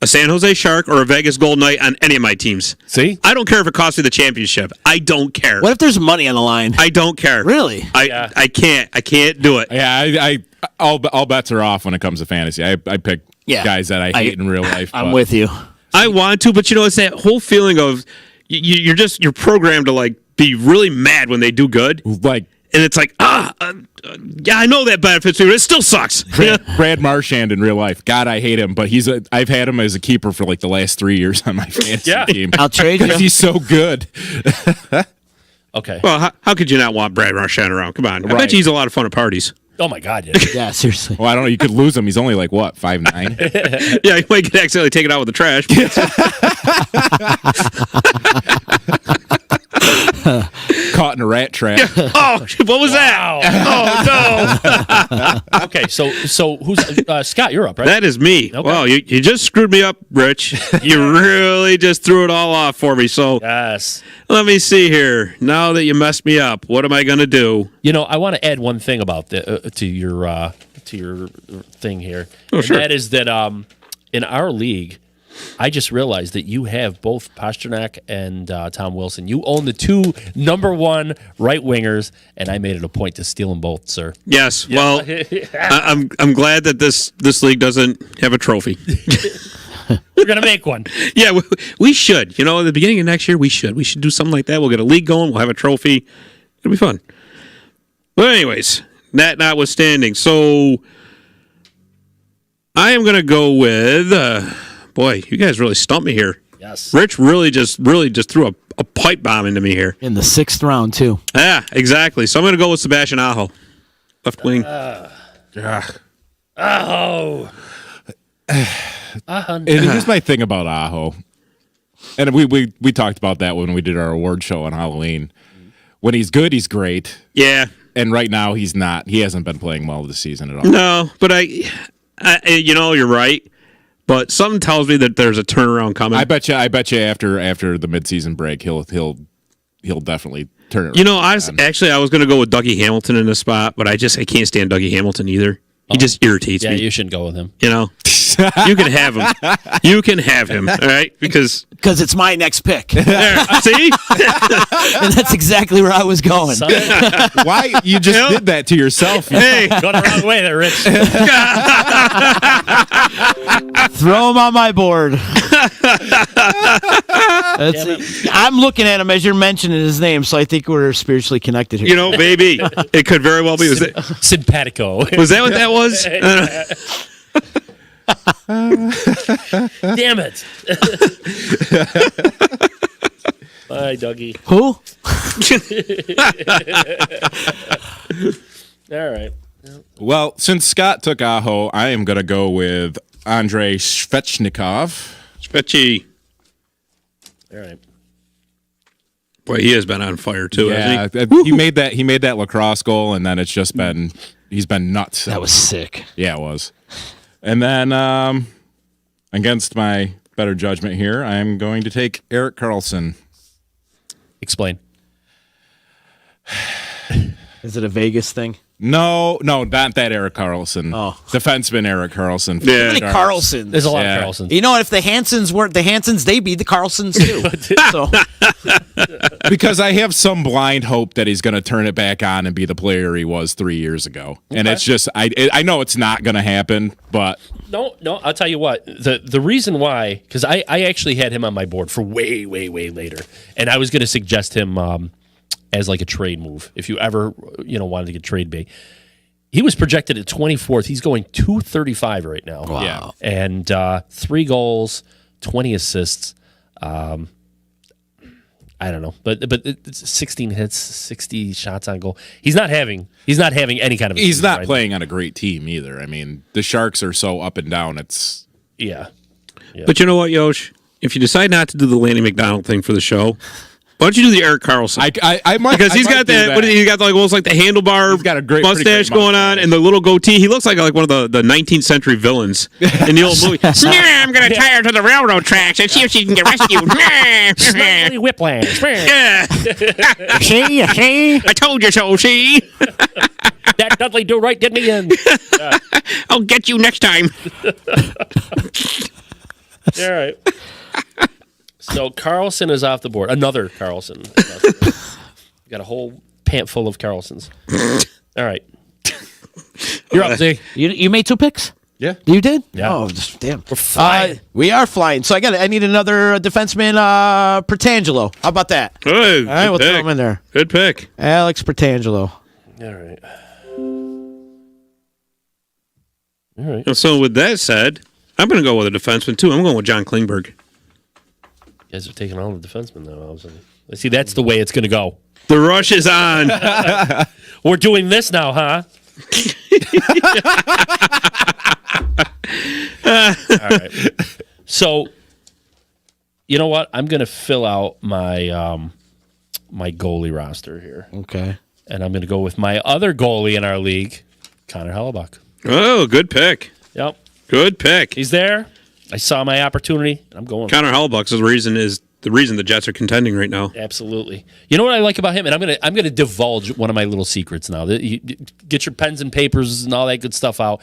a San Jose Shark, or a Vegas Golden Knight on any of my temes. See? I don't care if it costs me the championship. I don't care. What if there's money on the line? I don't care. Really? I can't do it. Yeah, all bets are off when it comes to fantasy. I pick Yeah. guys that I hate in real life. I'm but- with you. I want to, but it's that whole feeling of you're programmed to like be really mad when they do good, like and it's like yeah, I know that benefits me, but it still sucks. Brad Marchand in real life. God, I hate him, but I've had him as a keeper for like the last 3 years on my fantasy Yeah. team. I'll trade you. because he's so good. Okay. Well, how could you not want Brad Marchand around? Come on, I bet you he's a lot of fun at parties. Oh my God. Yeah. Yeah, seriously. Well, I don't know. You could lose him. He's only like what 5'9". Yeah, you might get accidentally taken out with the trash. Caught in a rat trap. Oh, what was that? Oh no, Okay. So who's Scott? You're up, right? that is me. Okay. Well, you just screwed me up, Rich. You really just threw it all off for me. So Yes. let me see here. Now that you messed me up, what am I going to do? You know, I want to add one thing about to your thing here. And sure. that is that in our league, I just realized that you have both Pasternak and Tom Wilson. You own the two #1 right wingers, and I made it a point to steal them both, sir. Yes. Well, I'm glad that this league doesn't have a trophy. We're gonna make one. Yeah, we should. At the beginning of next year, we should do something like that. We'll get a league going. We'll have a trophy. It'll be fun. But anyways, that notwithstanding, so I am going to go with. Boy, you guys really stumped me here. Yes. Rich really just threw a pipe bomb into me here. In the 6th round, too. Yeah, exactly. So I'm going to go with Sebastian Aho, left wing. Oh. And here's my thing about Aho. And we talked about that when we did our award show on Halloween. When he's good, he's great. Yeah. And right now, he's not. He hasn't been playing well this season at all. No, but I you're right. But something tells me that there's a turnaround coming. I bet you after the midseason break, he'll definitely turn it. I was going to go with Dougie Hamilton in this spot, but I can't stand Dougie Hamilton either. He just irritates Yeah, me. you shouldn't go with him. You can have him. You can have him. All right, because It's my next pick. there, see, And that's exactly where I was going. Son of a- Why you just did that to yourself? hey, Going the wrong way there, Rich. Throw him on my board. I'm looking at him as you're mentioning his name, so I think we're spiritually connected here. maybe it could very well be. Was that Simpatico. what that was? Damn it. Bye, Dougie. Who? All right. Well, since Scott took Aho, I am going to go with Andrei Svechnikov. Spetchy. All right. Boy, he has been on fire too, Yeah, hasn't he? he made that lacrosse goal, and then it's just been he's been nuts. That was sick. Yeah, it was. And then against my better judgment here, I'm going to take Erik Karlsson. Explain. Is it a Vegas thing? No, not that Erik Karlsson. Oh. Defenseman Erik Karlsson. Yeah. How many Carlsons? There's a lot Yeah. of Carlsons. You know, if the Hansons weren't the Hansons, they'd be the Carlsons too. So Because I have some blind hope that he's going to turn it back on and be the player he was 3 years ago. And it's just, I know it's not going to happen, but No, I'll tell you what. The reason why, because I actually had him on my board for way, way, way later. And I was going to suggest him as like a trade move. If you ever, wanted to get trade bait. He was projected at 24th. He's going 235 right now. Wow. Yeah. And 3 goals, 20 assists. I don't know, but it's 16 hits, 60 shots on goal. He's not having any kind of. He's not right playing on a great team either. I mean, the Sharks are so up and down. It's Yeah. But you know what, Yosh? If you decide not to do the Lanny McDonald thing for the show, why don't you do the Eric Carlson? I might Because he's got that. What is he got? Like almost like the handlebar. He's got a pretty mustache great going on, mustache. and the little goatee. He looks like one of the 19th century villains in the old movie. I'm going to tie her to the railroad tracks and see if she can get rescued. Snidely Whiplash. Yeah. See? I told you so. See, That Dudley do right didn't he? And I'll get you next time. all right. So Carlson is off the board. Another Carlson. Got a whole pant full of Carlsons. All right. You're up, Z. You made 2 picks? yeah. You did? Yeah. Oh, just, damn. We're flying. We are flying. So I need another defenseman, Pertangelo. How about that? Good. All right, we'll throw him in there. Good pick. Alex Pertangelo. All right. All right. So with that said, I'm going to go with a defenseman too. I'm going with John Klingberg. You guys are taking all the defensemen now. All of a sudden. See, that's the way it's going to go. The rush is on. We're doing this now, huh? All right. So, you know what? I'm going to fill out my my goalie roster here, Okay. and I'm going to go with my other goalie in our league, Connor Hellebuck. Oh, good pick. Yep, Good pick. he's there. I saw my opportunity, and I'm going. Connor Hellbuck's the reason the Jets are contending right now. Absolutely. You know what I like about him, and I'm gonna divulge one of my little secrets now. Get your pens and papers and all that good stuff out.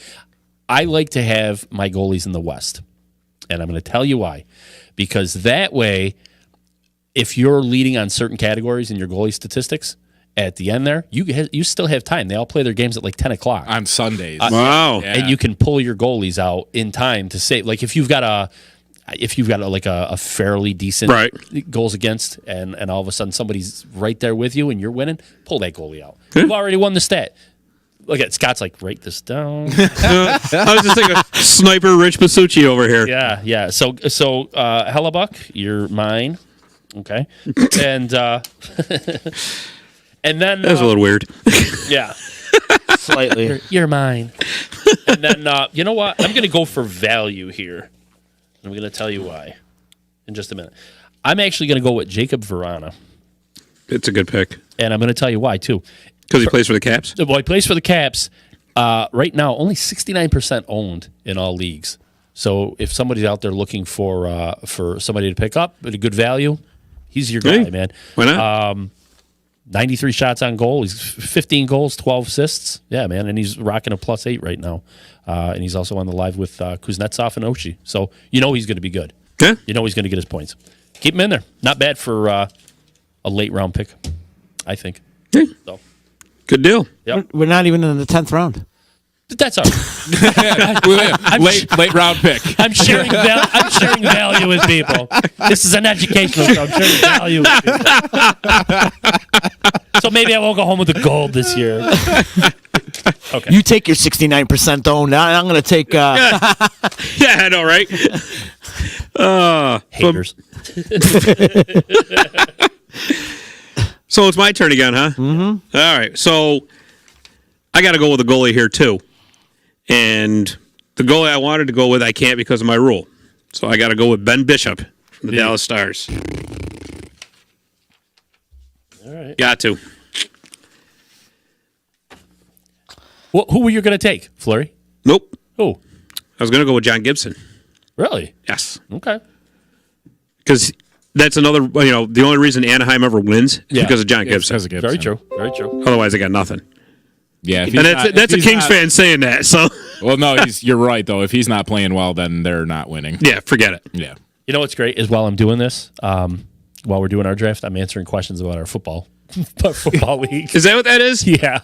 I like to have my goalies in the West, and I'm going to tell you why. Because that way, if you're leading on certain categories in your goalie statistics, at the end there, you still have time. They all play their games at like 10 o'clock. On Sundays. Wow. Yeah. And you can pull your goalies out in time to save. Like if you've got a fairly decent Right. goals against, and all of a sudden somebody's right there with you and you're winning, pull that goalie out. You've already won the stat. Look at Scott's like, write this down. I was just thinking sniper Rich Pasucci over here. Yeah. So Hellebuck, you're mine. Okay. And and then That was a little weird. yeah. Slightly. You're mine. And then, you know what? I'm going to go for value here. I'm going to tell you why in just a minute. I'm actually going to go with Jacob Verana, It's a good pick. and I'm going to tell you why, too. Because he plays for the Caps? Well, he plays for the Caps. Right now, only 69% owned in all leagues. So if somebody's out there looking for somebody to pick up at a good value, he's your guy, Hey, man. Why not? 93 shots on goal. He's 15 goals, 12 assists. Yeah, man. And he's rocking a +8 right now. And he's also on the live with Kuznetsov and Oshie. So you know he's going to be good. Yeah. You know he's going to get his points. Keep him in there. Not bad for a late round pick, I think. Yeah. So Good deal. yep. We're not even in the 10th round. That's all right. late round pick. I'm sharing value with people. This is an educational show. I'm sharing value with people. So maybe I won't go home with the gold this year. Okay. You take your 69% though. Now I'm going to take. Yeah, I know, right? Haters. So it's my turn again, huh? Mm-hmm. All right. So I got to go with a goalie here, too. And the goalie I wanted to go with, I can't because of my rule. So I got to go with Ben Bishop from the Dallas Stars. All right. Got to. Well, who were you going to take, Fleury? Nope. Who? I was going to go with John Gibson. Really? Yes. Okay. Because that's another, the only reason Anaheim ever wins is because of John Gibson. Because of Gibson. Very true. Very true. Otherwise, they got nothing. Yeah, if And he's not- that's if a he's Kings not- fan saying that. So, Well, no, you're right though. If he's not playing well, then they're not winning. yeah, forget it. Yeah. You know what's great is while I'm doing this, while we're doing our draft, I'm answering questions about our football league. Is that what that is? Yeah.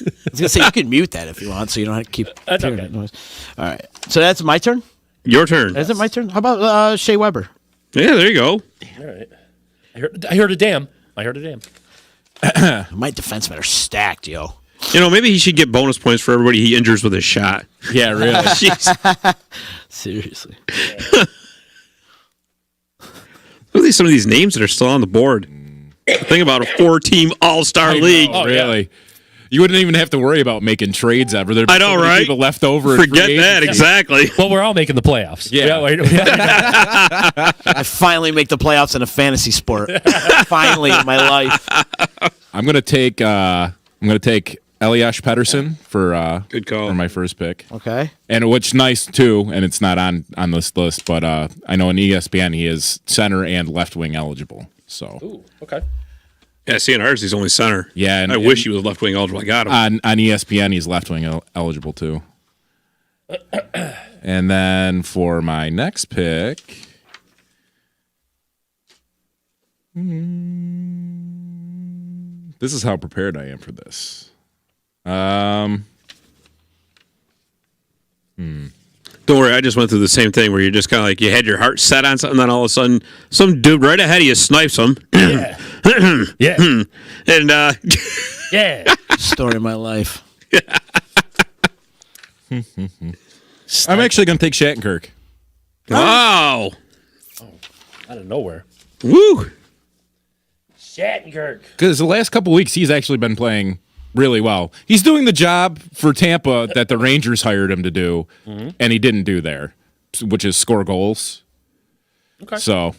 I was going to say, you can mute that if you want so you don't have to keep That's hearing okay. that noise. All right. So that's my turn? Your turn. Is it my turn? How about Shea Weber? Yeah, there you go. All right. I heard a damn. My defensemen are stacked, yo. Maybe he should get bonus points for everybody he injures with his shot. Yeah, really. Jeez. Seriously. Look at some of these names that are still on the board. Think about a 4-team All-Star League. Oh, Really. You wouldn't even have to worry about making trades ever. There'd be I know, so many right? people left over. in Forget free that, agency. exactly. Well, we're all making the playoffs. Yeah. I finally make the playoffs in a fantasy sport. Finally in my life. I'm gonna take Elias Pettersson for Good call. for my first pick. Okay. And which nice too, and it's not on this list, but I know in ESPN he is center and left wing eligible. So Ooh, okay. Yeah, seeing ours, he's only center. Yeah, and- I wish he was left wing eligible. I got him. on ESPN he's left wing eligible too. And then for my next pick, this is how prepared I am for this. Don't worry, I just went through the same thing where you're just kind of like you had your heart set on something, then all of a sudden some dude right ahead of you snipes him, Yeah. Yeah. and Yeah. Story of my life. I'm actually going to take Shattenkirk. wow, Out of nowhere. woo! Shattenkirk. Because the last couple weeks, he's actually been playing really well. He's doing the job for Tampa that the Rangers hired him to do, and he didn't do there, which is score goals. Okay. So,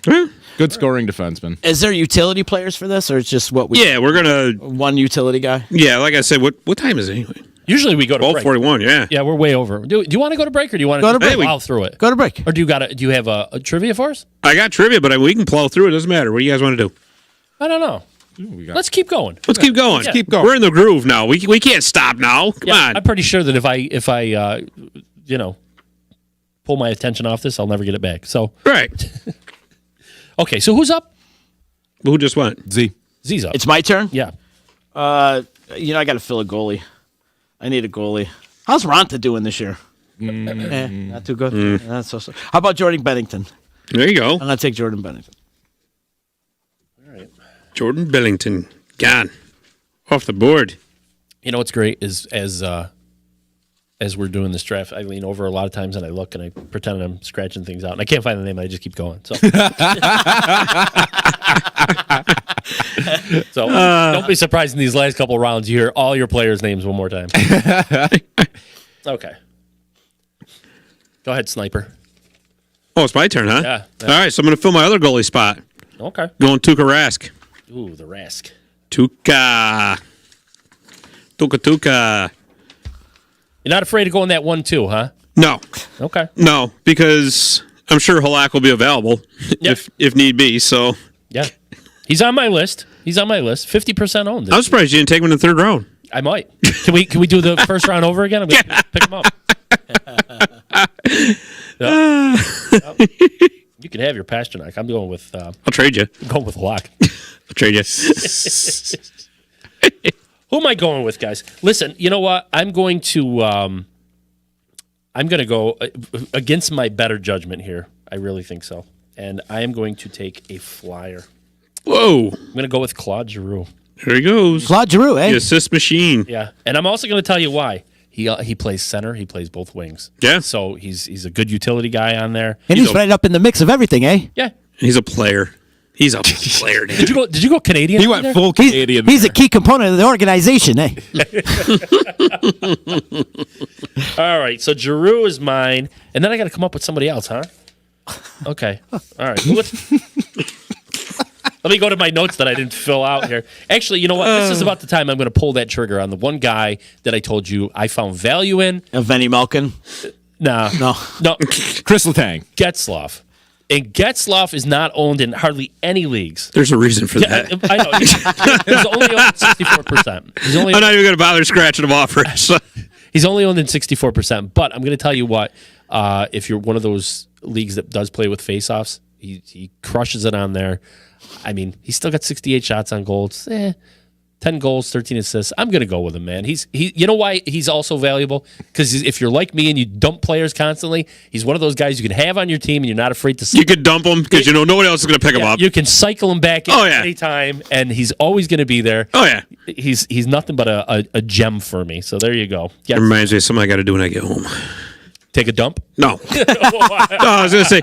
good scoring defenseman. Is there utility players for this, or it's just what we? Yeah, we're gonna. One utility guy. Yeah, like I said, what time is it anyway? Usually we go to break. 12:41. Yeah. Yeah, we're way over. Do you want to go to break or do you want Go to to break. plow through it? Go to break. Or do you have a trivia for us? I got trivia, but we can plow through it. Doesn't matter. What do you guys want to do? I don't know. Let's keep going. Let's keep going. keep going. We're in the groove now. We can't stop now. Come on. I'm pretty sure that if I pull my attention off this, I'll never get it back. So Right. okay, so who's up? Who just went? Z. Z's up. It's my turn. Yeah. I got to fill a goalie. I need a goalie. How's Ronta doing this year? Not too good. That's so. How about Jordan Bennington? There you go. I'm gonna take Jordan Bennington. Jordan Billington. Gone. Off the board. You know what's great is as we're doing this draft, I lean over a lot of times and I look and I pretend I'm scratching things out and I can't find the name. And I just keep going. So, don't be surprised in these last couple rounds you hear all your players' names one more time. Okay. Go ahead, Sniper. Oh, it's my turn, huh? Yeah. All right, so I'm going to fill my other goalie spot. Okay. Going Tuukka Rask. Ooh, the Rask. Tuukka. Tuukka. You're not afraid of going that 1-2, huh? No. Okay. No, because I'm sure Halak will be available Yep. if need be. So Yeah. He's on my list. 50% owned. I'm surprised you didn't take him in the third round. I might. Can we do the first round over again? I'm gonna pick him up. Yep. You can have your Pasternak. I'm going with I'll trade you. Lock. I'll trade you. Who am I going with, guys? Listen, you know what? I'm going to go against my better judgment here. I really think so, and I am going to take a flyer. Whoa. I'm going to go with Claude Giroux. There he goes. Claude Giroux, eh? The assist machine. Yeah, and I'm also going to tell you why. He plays center. He plays both wings. Yeah. So he's a good utility guy on there. And he's right up in the mix of everything, eh? Yeah. He's a player. He's a player. Did you go Canadian? He over went there? full Canadian. He's a there. key component of the organization, eh? All right. So Giroux is mine, and then I got to come up with somebody else, huh? Okay. All right. Well, let me go to my notes that I didn't fill out here. Actually, you know what? This is about the time I'm going to pull that trigger on the one guy that I told you I found value in. Vinny Malkin. No. Chris Letang. Getzlaf. And Getzlaf is not owned in hardly any leagues. There's a reason for that. I know. He's only owned 64%. I'm not even going to bother scratching him off for us. He's only owned in 64%. But I'm going to tell you what, if you're one of those leagues that does play with faceoffs, he crushes it on there. I mean, he's still got 68 shots on goal. It's 10 10 goals, 13 assists. I'm going to go with him, man. You know why he's also valuable? Because if you're like me and you dump players constantly, he's one of those guys you can have on your team and you're not afraid to. You could dump him because nobody else is going to pick him up. You can cycle him back in anytime, and he's always going to be there. Oh yeah, he's nothing but a gem for me. So there you go. Yes. It reminds me of something I got to do when I get home. Take a dump? No. No, I was gonna say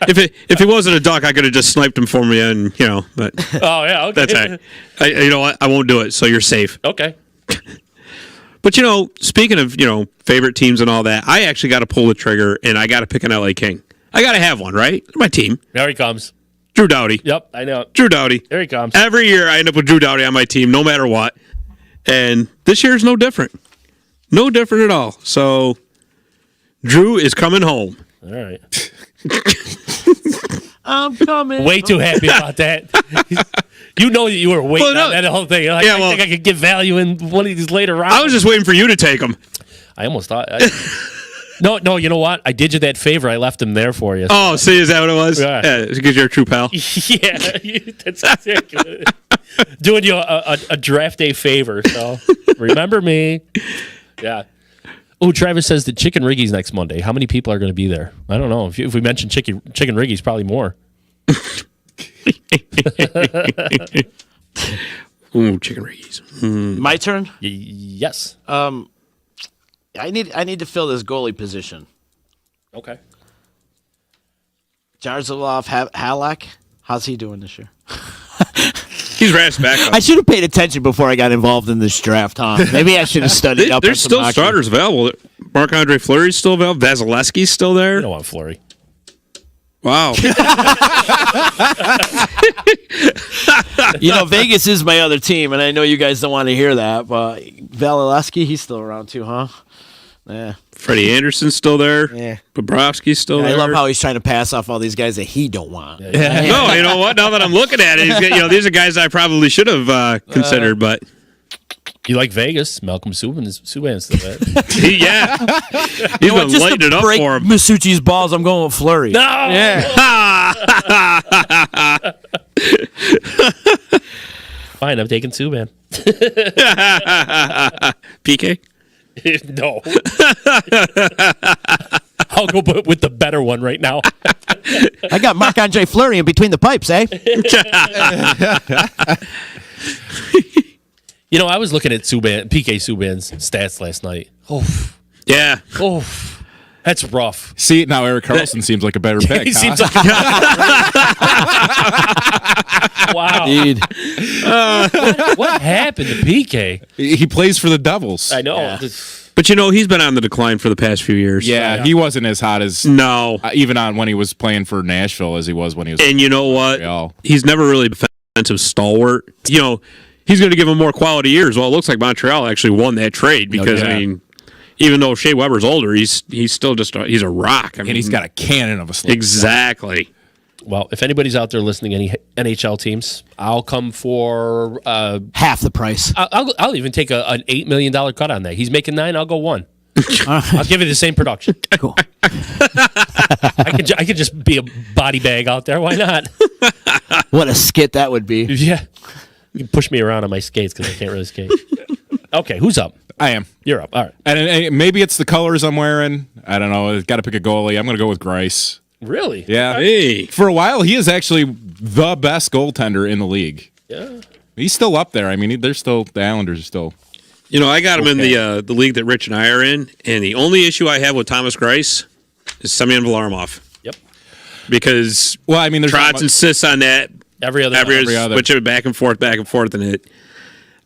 if he wasn't a duck, I could have just sniped him for me, and But oh yeah, okay. That's right. You know what? I won't do it, so you're safe. Okay. But speaking of favorite teams and all that, I actually got to pull the trigger, and I got to pick an LA King. I got to have one, right? My team. There he comes. Drew Doughty. Yep, I know. Drew Doughty. There he comes. Every year I end up with Drew Doughty on my team, no matter what, and this year is no different. No different at all. So. Drew is coming home. All right. I'm coming. Way too happy about that. You know that you were waiting on that whole thing. Like, I think I could get value in one of these later rounds. I was just waiting for you to take him. I almost thought. No, you know what? I did you that favor. I left him there for you. Oh, see, is that what it was? Yeah, because you're a true pal. Yeah, that's exactly doing you a draft day favor. So remember me. Yeah. Oh, Travis says that Chicken Riggy's next Monday. How many people are going to be there? I don't know. If we mention Chicken Riggy's, probably more. Ooh, Chicken Riggy's. My turn? Yes. I need to fill this goalie position. Okay. Jarzalov Halak, how's he doing this year? He's Raph's backup. I should have paid attention before I got involved in this draft, huh? Maybe I should have studied up. There's still starters available. Marc-Andre Fleury's still available. Vasilevsky's still there. I don't want Fleury. Wow. Vegas is my other team, and I know you guys don't want to hear that, but Vasilevsky, he's still around too, huh? Yeah. Freddie Anderson's still there. Yeah. Bobrovsky's still there. I love how he's trying to pass off all these guys that he don't want. No, you know what? Now that I'm looking at it, these are guys I probably should have considered, but. You like Vegas? Malcolm Subban's still there. Yeah. He's been lighting it up for him. Masucci's balls, I'm going with Fleury. No! Yeah. Fine, I'm taking Subban. PK? No. I'll go with the better one right now. I got Marc-Andre Fleury in between the pipes, eh? I was looking at PK Subban's stats last night. Oh, yeah. Oh, that's rough. See, now Erik Karlsson seems like a better pick. He seems like wow. Dude. What happened to PK? He plays for the Devils. I know. Yeah. But he's been on the decline for the past few years. Yeah, he wasn't as hot as even on when he was playing for Nashville as he was when he was. And you know what? Montreal. He's never really been defensive stalwart. He's going to give him more quality years. Well, it looks like Montreal actually won that trade because even though Shea Weber's older, he's still just he's a rock. And he's got a cannon of a slip. Exactly. Well, if anybody's out there listening, any NHL teams, I'll come for half the price. I'll even take an $8 million cut on that. He's making $9 million. I'll go $1 million. I'll give you the same production. Cool. I could just be a body bag out there. Why not? What a skit that would be. Yeah. You can push me around on my skates because I can't really skate. Okay, who's up? I am. You're up. All right. And maybe it's the colors I'm wearing. I don't know. Got to pick a goalie. I'm going to go with Grice. Really? Yeah. Hey. For a while, he is actually the best goaltender in the league. Yeah. He's still up there. I mean, the Islanders are still. I got him in the league that Rich and I are in, and the only issue I have with Thomas Grice is Semyon Varlamov. Yep. Because there's Trotz insists on that. Every other. Switch it back and forth, and it.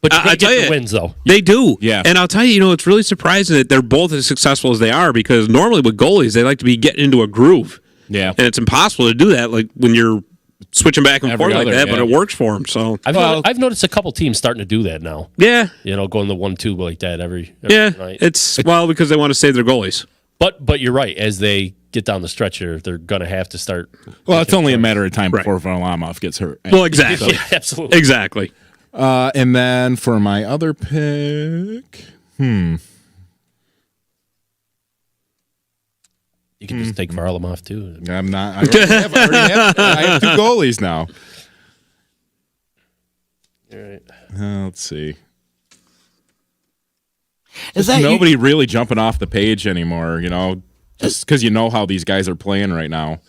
But they get the wins, though. They do. Yeah. And I'll tell you, it's really surprising that they're both as successful as they are because normally with goalies, they like to be getting into a groove. Yeah. And it's impossible to do that like when you're switching back and forth like that, but it works for them. So I've noticed a couple teams starting to do that now. Yeah. Going the 1-2 like that every night. It's because they want to save their goalies. But you're right. As they get down the stretch here, they're going to have to start. Well, it's only a matter of time before Varlamov gets hurt. Well, exactly. Yeah, absolutely. Exactly. And then for my other pick, you can just take Varlamov too. I'm not. I have two goalies now. All right. Let's see. Is that Nobody really jumping off the page anymore, just because you know how these guys are playing right now.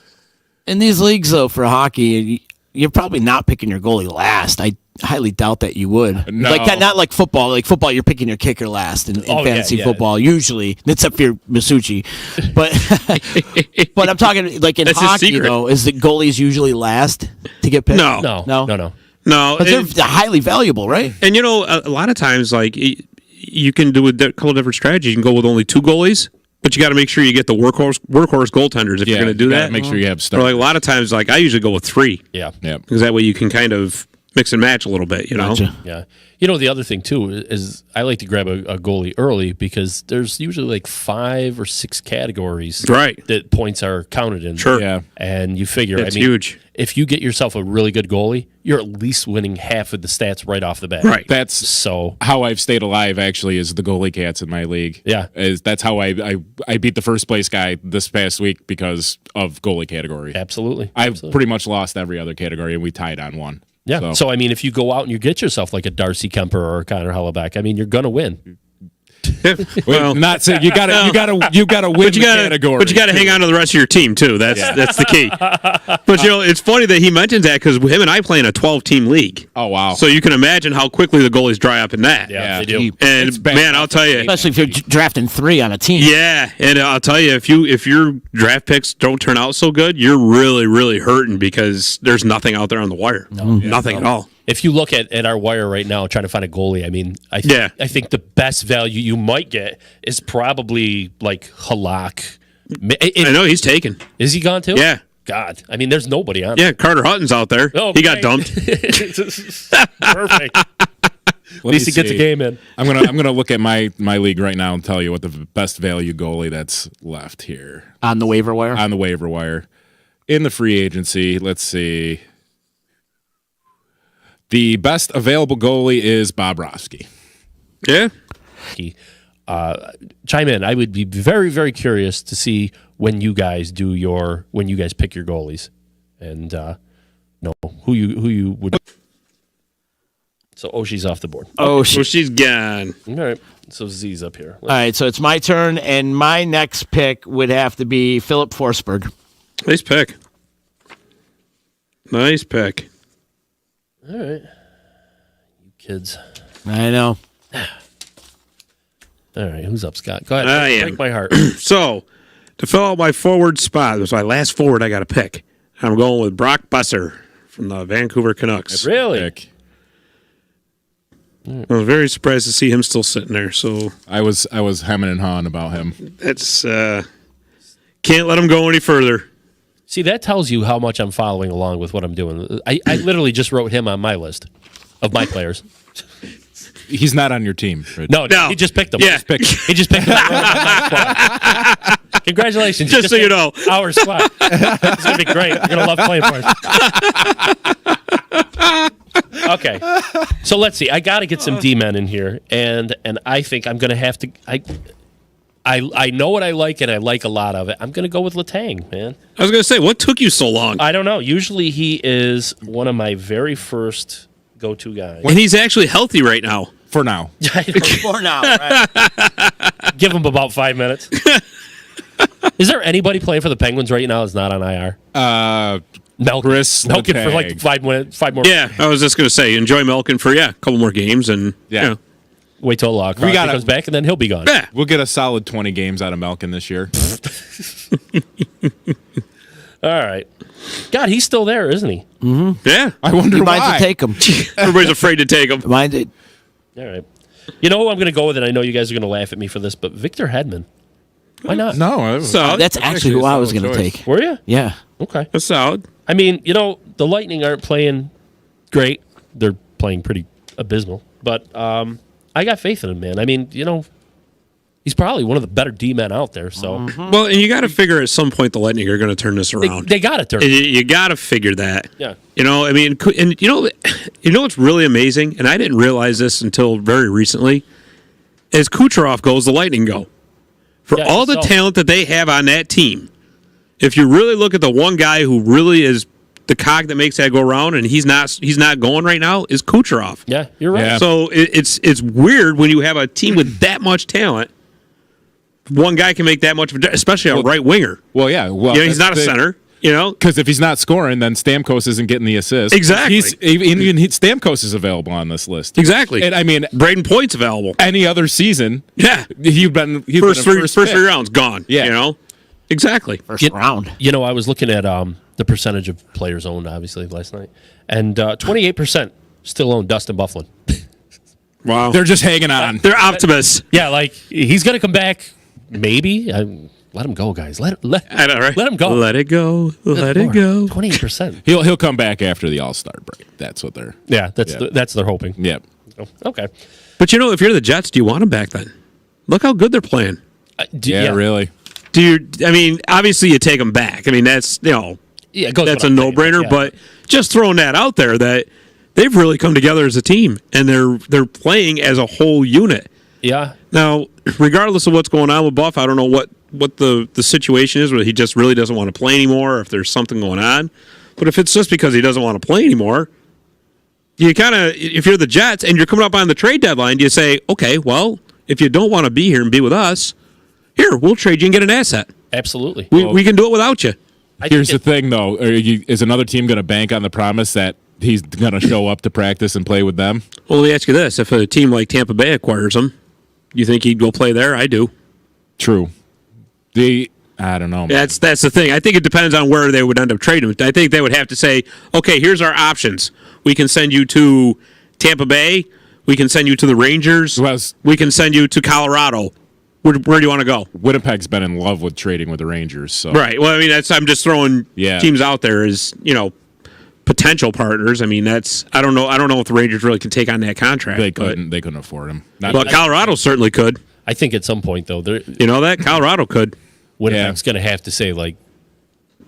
in these leagues though for hockey? You're probably not picking your goalie last. I highly doubt that you would. No. Like that, not like football. Like football, you're picking your kicker last in fantasy football usually, except for your Masucci. But I'm talking like in That's his hockey secret. though. Is the goalies usually last to get picked? No. No. But they're highly valuable, right? And a lot of times, like you can do a couple different strategies. You can go with only 2 goalies, but you got to make sure you get the workhorse goaltenders if you're going to do you gotta that. Make sure you have Or stuff. like a lot of times, like I usually go with 3 Yeah. because that way you can kind of mix and match a little bit. Gotcha. Yeah. The other thing, too, is I like to grab a goalie early because there's usually like 5 or 6 categories Right. that points are counted in. Sure. Yeah. And you figure, That's huge. If you get yourself a really good goalie, you're at least winning half of the stats right off the bat. Right. That's So, how I've stayed alive, actually, is the goalie cats in my league. Yeah. That's how I beat the first place guy this past week because of goalie category. absolutely. I've pretty much lost every other category, and we tied on one. Yeah. So, if you go out and you get yourself like a Darcy Kemper or a Connor Hellebuck, you're going to win. Well, Not saying you gotta win but you gotta, the category. but you got to hang on to the rest of your team too. That's the key. But it's funny that he mentions that because him and I play in a 12-team league. Oh wow! So you can imagine how quickly the goalies dry up in that. Yeah, they do. And It's bad. man, I'll tell you. Especially if you're drafting 3 on a team. Yeah, and I'll tell you, if your draft picks don't turn out so good, you're really, really hurting because there's nothing out there on the wire. Nothing at all. If you look at our wire right now, trying to find a goalie, I think the best value you might get is probably like Halak. I know he's taken. Is he gone too? Yeah. God, there's nobody on. Yeah, Carter Hutton's out there. Oh, he got dumped. Perfect. At least he gets a game in. I'm gonna look at my league right now and tell you what the best value goalie that's left here On the waiver wire. on the waiver wire. In the free agency, let's see. The best available goalie is Bob Rofsky. Yeah. Chime in. I would be very, very curious to see when you guys pick your goalies, and who you would. So Oshi's off the board. Oh, So she's gone. All right. So Z's up here. All right, so it's my turn, and my next pick would have to be Philip Forsberg. Nice pick. Nice pick. All right. You kids. I know. All right. Who's up, Scott? Go ahead. I am. Break my heart. So, to fill out my forward spot, it was my last forward I got to pick. I'm going with Brock Besser from the Vancouver Canucks. Really? Pick. I was very surprised to see him still sitting there. So I was hemming and hawing about him. that's can't let him go any further. See, that tells you how much I'm following along with what I'm doing. I literally just wrote him on my list of my players. He's not on your team, Rich. No, No. he just picked them. Yeah. He just picked them. Congratulations. Just so you know. Our squad. It's going to be great. You're going to love playing for us. Okay. So let's see. I got to get some D-men in here, and I think I'm going to have to I know what I like, and I like a lot of it. I'm going to go with Letang, man. I was going to say, what took you so long? I don't know. Usually he is one of my very first go-to guys. And he's actually healthy right now. For now. For now, right? Give him about 5 minutes. Is there anybody playing for the Penguins right now that's not on IR? Malkin. Chris Malkin for Letang. like 5 minutes, 5 more. Yeah, I was just going to say, enjoy Malkin for, a couple more games. And, Yeah. Wait till Crosby comes back, and then he'll be gone. Yeah. We'll get a solid 20 games out of Malkin this year. All right. God, he's still there, isn't he? Yeah. I wonder You might why. to take him. Everybody's afraid to take him. Mind it. All right. You know who I'm going to go with, and I know you guys are going to laugh at me for this, but Victor Hedman. Why not? No. So That's actually who I was going to solid take. Were you? Yeah. Okay. that's solid. I mean, the Lightning aren't playing great. They're playing pretty abysmal. But I got faith in him, man. I mean, he's probably one of the better D-men out there. So Well, and you got to figure at some point the Lightning are going to turn this around. they got it, turn. You got to figure that. Yeah. I mean, and you know what's really amazing, and I didn't realize this until very recently. As Kucherov goes, the Lightning go. For Yeah, all the so- talent that they have on that team, if you really look at the one guy who really is the cog that makes that go around, and he's not going right now, is Kucherov. Yeah, you're right. Yeah. So it's weird when you have a team with that much talent. One guy can make that much, especially a right winger. Well, yeah. Well, He's not a center. Because if he's not scoring, then Stamkos isn't getting the assist. Exactly. Stamkos is available on this list. Exactly. And I mean, Braden Point's available. any other season, Yeah. he'd been First pick. three rounds gone. Yeah. Exactly. First round. I was looking at the percentage of players owned, obviously, last night. And 28% still own Dustin Byfuglien. Wow. They're just hanging on. They're optimists. Yeah, like, he's going to come back, maybe. Let him go, guys. Let I know, right? let him go. Let it go. Let it go. 28%. He'll come back after the All-Star break. That's what they're. Yeah, that's Yeah. that's they're hoping. Yeah. Oh, okay. But if you're the Jets, do you want him back then? Look how good they're playing. Yeah, really. Obviously you take them back. That's Yeah, it goes that's a without saying. no-brainer. Yeah. But just throwing that out there, that they've really come together as a team, and they're playing as a whole unit. Yeah. Now, regardless of what's going on with Buff, I don't know what the situation is, whether he just really doesn't want to play anymore, or if there's something going on. But if it's just because he doesn't want to play anymore, you kind of, if you're the Jets and you're coming up on the trade deadline, you say, okay, well, if you don't want to be here and be with us, here, we'll trade you and get an asset. Absolutely. We can do it without you. Here's the thing, though. Is another team going to bank on the promise that he's going to show up to practice and play with them? Well, let me ask you this. If a team like Tampa Bay acquires him, you think he'd go play there? I do. True. I don't know. Man. That's the thing. I think it depends on where they would end up trading. I think they would have to say, okay, here's our options. We can send you to Tampa Bay. We can send you to the Rangers. We can send you to Colorado. Where do you want to go? Winnipeg's been in love with trading with the Rangers. So. Right. Well, I'm just throwing teams out there as potential partners. I don't know if the Rangers really could take on that contract. They couldn't afford him. But Colorado certainly could. I think at some point, though, that Colorado could. Winnipeg's going to have to say, like,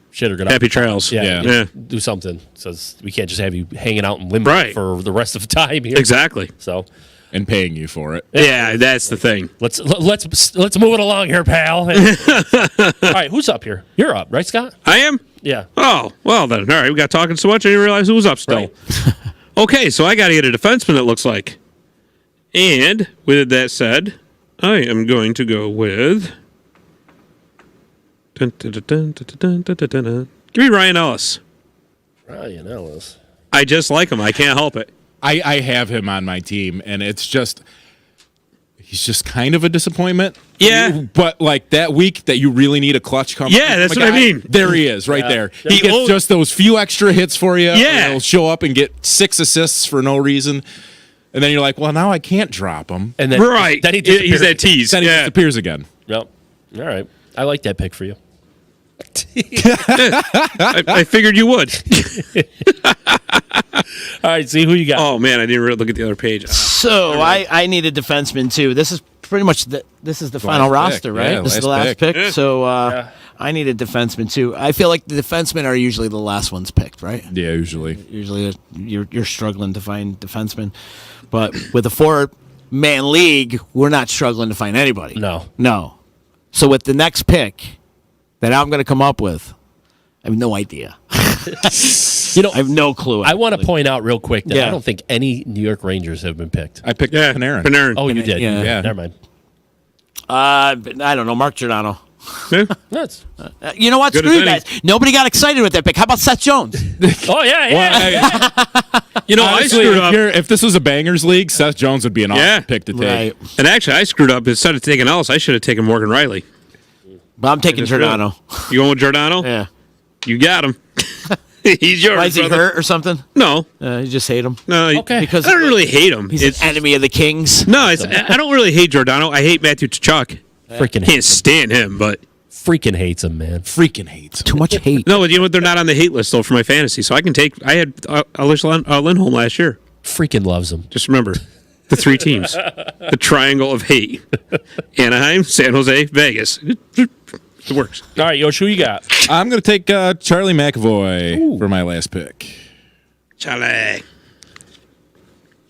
shit or get Happy trails. Yeah. Do something. Says we can't just have you hanging out in limbo for the rest of the time here. Exactly. So. And paying you for it. Yeah, that's the thing. Let's move it along here, pal. All right, who's up here? You're up, right, Scott? I am? Yeah. Oh, well then. All right, we got talking so much I didn't realize who was up still. Right. Okay, so I got to get a defenseman, it looks like. And with that said, I am going to go with... Give me Ryan Ellis. Ryan Ellis. I just like him. I can't help it. I have him on my team, and he's just kind of a disappointment. Yeah. But like that week that you really need a clutch come. Yeah, that's what I mean. There he is, right there. Yeah. He gets just those few extra hits for you. Yeah. He'll show up and get 6 assists for no reason. And then you're like, well, now I can't drop him. And then, right. Then he's that tease. Then he disappears again. Yep. All right. I like that pick for you. I figured you would. All right, see who you got. Oh, man, I didn't really look at the other page. So I need a defenseman too. This is pretty much the final roster, pick. right? Yeah, this is the last last pick. pick. So I need a defenseman too. I feel like the defensemen are usually the last ones picked, right? Yeah, usually. Usually you're struggling to find defensemen, but with a 4-man league, we're not struggling to find anybody. No. So with the next pick that I'm going to come up with, I have no idea. I have no clue. I want to point out real quick that Yeah. I don't think any New York Rangers have been picked. I picked Panarin. Panarin. Oh, you did? Yeah. Never mind. I don't know, Mark Giordano. Yeah. That's. You know what? Good Screw as you any. guys. Nobody got excited with that pick. How about Seth Jones? Oh yeah. Honestly, I screwed up. if this was a bangers league, Seth Jones would be an awesome pick to take. Right. And actually, I screwed up. Instead of taking Ellis, I should have taken Morgan Riley. But I'm taking Giordano. You going with Giordano? Yeah. You got him. He's yours. Why is he brother. hurt or something? No. You just hate him. No. Okay. Because I don't really hate him. he's an enemy of the Kings. No, I don't really hate Giordano. I hate Matthew Tkachuk. Freaking Can't hates him. stand him, but Freaking hates him, man. Freaking hates him. Too much hate. no, you know what? They're not on the hate list though for my fantasy, so I can take. I had Lindholm last year. Freaking loves him. Just remember the 3 teams, the triangle of hate: Anaheim, San Jose, Vegas. It works. All right, Yoshi, who you got? I'm going to take Charlie McAvoy for my last pick. Charlie.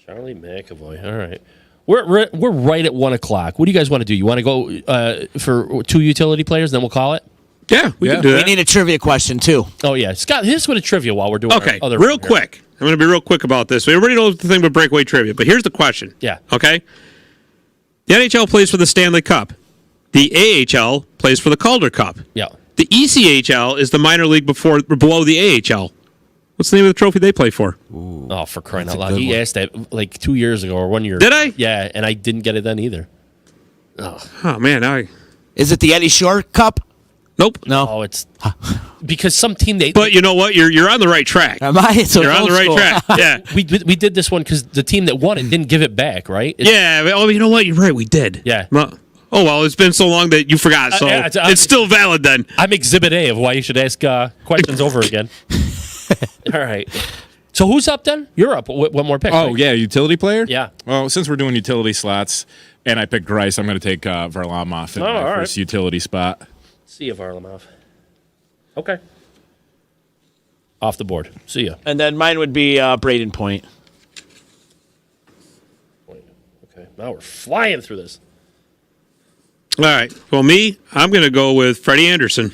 Charlie McAvoy. All right. We're right at 1 o'clock. What do you guys want to do? You want to go for 2 utility players, then we'll call it? Yeah, we can do We that. need a trivia question, too. Oh yeah, Scott. Here's what a trivia while we're doing. Okay, our other real one here. quick. I'm going to be real quick about this. Everybody knows the thing about breakaway trivia, but here's the question. Yeah. Okay? The NHL plays for the Stanley Cup. The AHL plays for the Calder Cup. Yeah. The ECHL is the minor league below the AHL. What's the name of the trophy they play for? Oh, for crying out a loud! good He one. asked that like 2 years ago or 1 year. Did I? Yeah, and I didn't get it then either. Oh, man. Is it the Eddie Shore Cup? Nope. No. Oh, it's because some team But you know what? You're on the right track. Am I? So You're on the right track. Yeah. we did this one because the team that won it didn't give it back, right? Yeah. Oh, you know what? You're right. We did. Yeah. Oh, well, it's been so long that you forgot, so yeah, it's still valid then. I'm Exhibit A of why you should ask questions over again. All right. So who's up then? You're up. One more pick. Oh, right? yeah, utility player? Yeah. Well, since we're doing utility slots and I picked Grice, I'm going to take Varlamov in my all right. first utility spot. See you, Varlamov. Okay. Off the board. See ya. And then mine would be Braden Point. Okay. Now we're flying through this. All right. Well, I'm going to go with Freddie Anderson.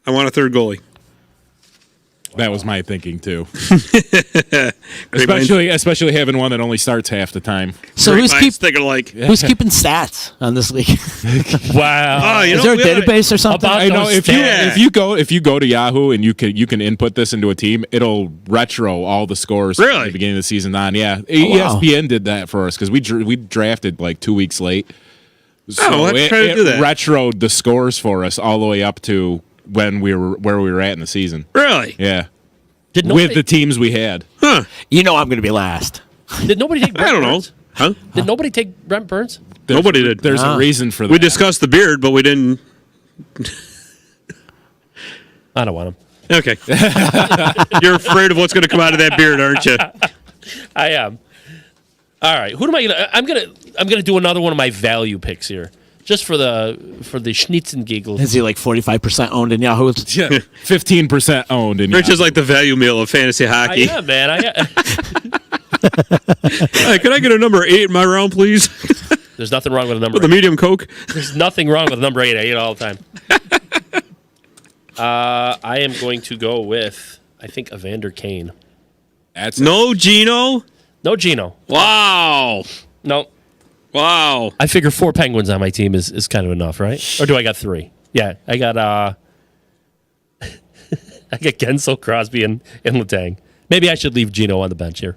I want a third goalie. That was my thinking, too. Great minds- Especially having one that only starts half the time. So great minds think alike. who's keeping stats on this league? Wow. Oh, you Is know, there a we oughta- database or something? About I know those if you go to Yahoo and you can input this into a team, it'll retro all the scores from Really? the beginning of the season on. Yeah, wow. ESPN did that for us because we drafted like 2 weeks late. So let's it, try to do that. retroed the scores for us all the way up to when we were where we were at in the season. Really? Yeah, Did with nobody, the teams we had. Huh. You know I'm going to be last. did nobody take Brent I don't know. Burns? Huh? Did nobody take Brent Burns? Nobody did. There's a reason for that. We discussed the beard, but we didn't. I don't want him. Okay. You're afraid of what's going to come out of that beard, aren't you? I am. All right. Who am I gonna? I'm gonna do another one of my value picks here, just for the Schnitzengigel. Is he like 45% owned in Yahoo? 15% owned. In Rich is like the value meal of fantasy I hockey. am, man. Hey, can I get a number 8 in my round, please? There's nothing wrong with a number. With a medium Coke? There's nothing wrong with number 8. I eat it all the time. I am going to go with I think Evander Kane. That's No Gino? No Gino. Wow. No. Wow. I figure 4 Penguins on my team is kind of enough, right? Or do I got 3? Yeah, I got I got Gensel, Crosby, and Letang. Maybe I should leave Gino on the bench here.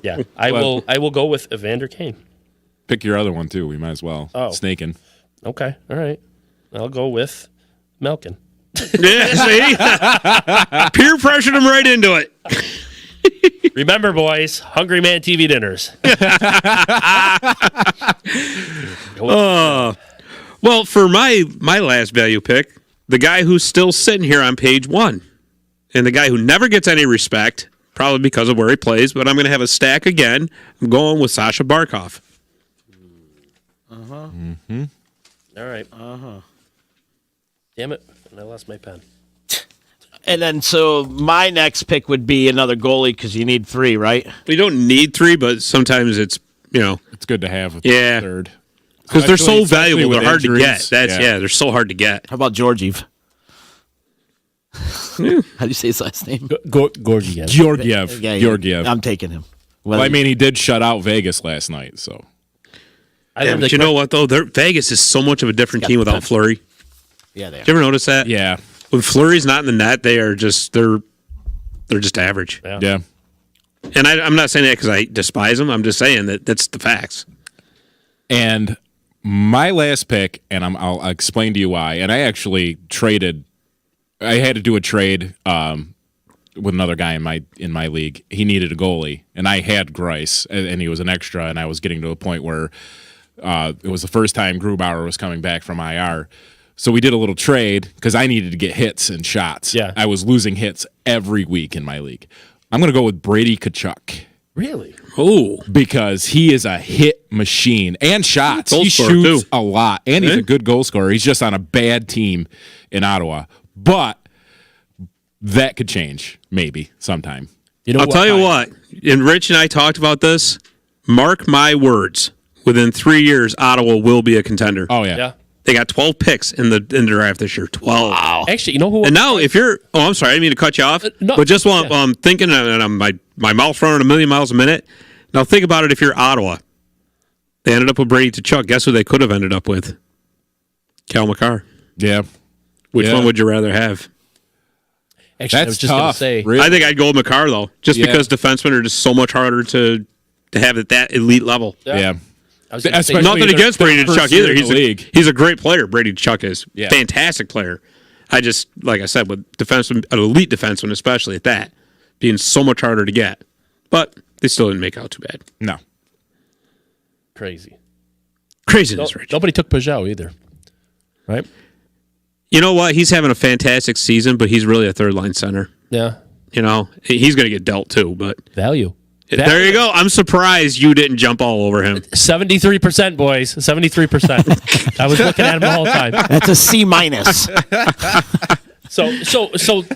Yeah, I will go with Evander Kane. Pick your other one too. We might as well. Oh. Snaking. Okay, all right. I'll go with Malkin. Yeah, see? Peer pressured him right into it. Remember, boys, Hungry Man TV dinners. Well, for my last value pick, the guy who's still sitting here on page 1, and the guy who never gets any respect, probably because of where he plays, but I'm going to have a stack again. I'm going with Sasha Barkov. All right. Damn it. I lost my pen. And then so my next pick would be another goalie because you need 3, right? We don't need 3, but sometimes it's, It's good to have. Yeah. Third. because they're so Especially valuable. with They're hard to get. injuries. That's they're so hard to get. How about Georgiev? How do you say his last name? Gorgiev. Georgiev. Yeah, Georgiev. I'm taking him. Well, I mean, he did shut out Vegas last night, so. Yeah, but you know what though? Vegas is so much of a different team without Fleury. yeah, they are. Did you ever notice that? Yeah. When Fleury's not in the net, they're just average. Yeah. And I'm not saying that because I despise them. I'm just saying that that's the facts. And my last pick, and I'll explain to you why. And I actually traded. I had to do a trade with another guy in my league. He needed a goalie, and I had Grice, and he was an extra. And I was getting to a point where it was the first time Grubauer was coming back from IR. So we did a little trade because I needed to get hits and shots. Yeah. I was losing hits every week in my league. I'm going to go with Brady Tkachuk. Really? Oh, Because he is a hit machine and shots. Goal He scorer, shoots too. a lot, and he's a good goal scorer. He's just on a bad team in Ottawa. But that could change, maybe, sometime. You know I'll tell you what. And Rich and I talked about this. Mark my words. Within 3 years, Ottawa will be a contender. Oh, yeah. Yeah. They got 12 picks in the draft this year. 12. Wow. Actually, you know who? And now, if you're, I'm sorry, I didn't mean to cut you off. No, but just while I'm thinking, and my mouth's running a million miles a minute. Now think about it. If you're Ottawa, they ended up with Brady Tkachuk. Guess who they could have ended up with? Cal McCarr. Yeah. Which one would you rather have? Actually, I was just going to say. Really? I think I'd go with McCarr though, just because defensemen are just so much harder to have at that elite level. Yeah. I was gonna say, Especially Nothing against Brady Tkachuk either. He's He's a great player. Brady Tkachuk is Yeah. fantastic player. I just, like I said, with defenseman, an elite defenseman, especially at that, being so much harder to get. But they still didn't make out too bad. no. crazy. Craziness, Rich. Nobody took Peugeot either, right? You know what? He's having a fantastic season, but he's really a third line center. Yeah, You know, he's going to get dealt too. But value. there you go. I'm surprised you didn't jump all over him. 73%, boys. 73%. I was looking at him the whole time. That's a C minus. So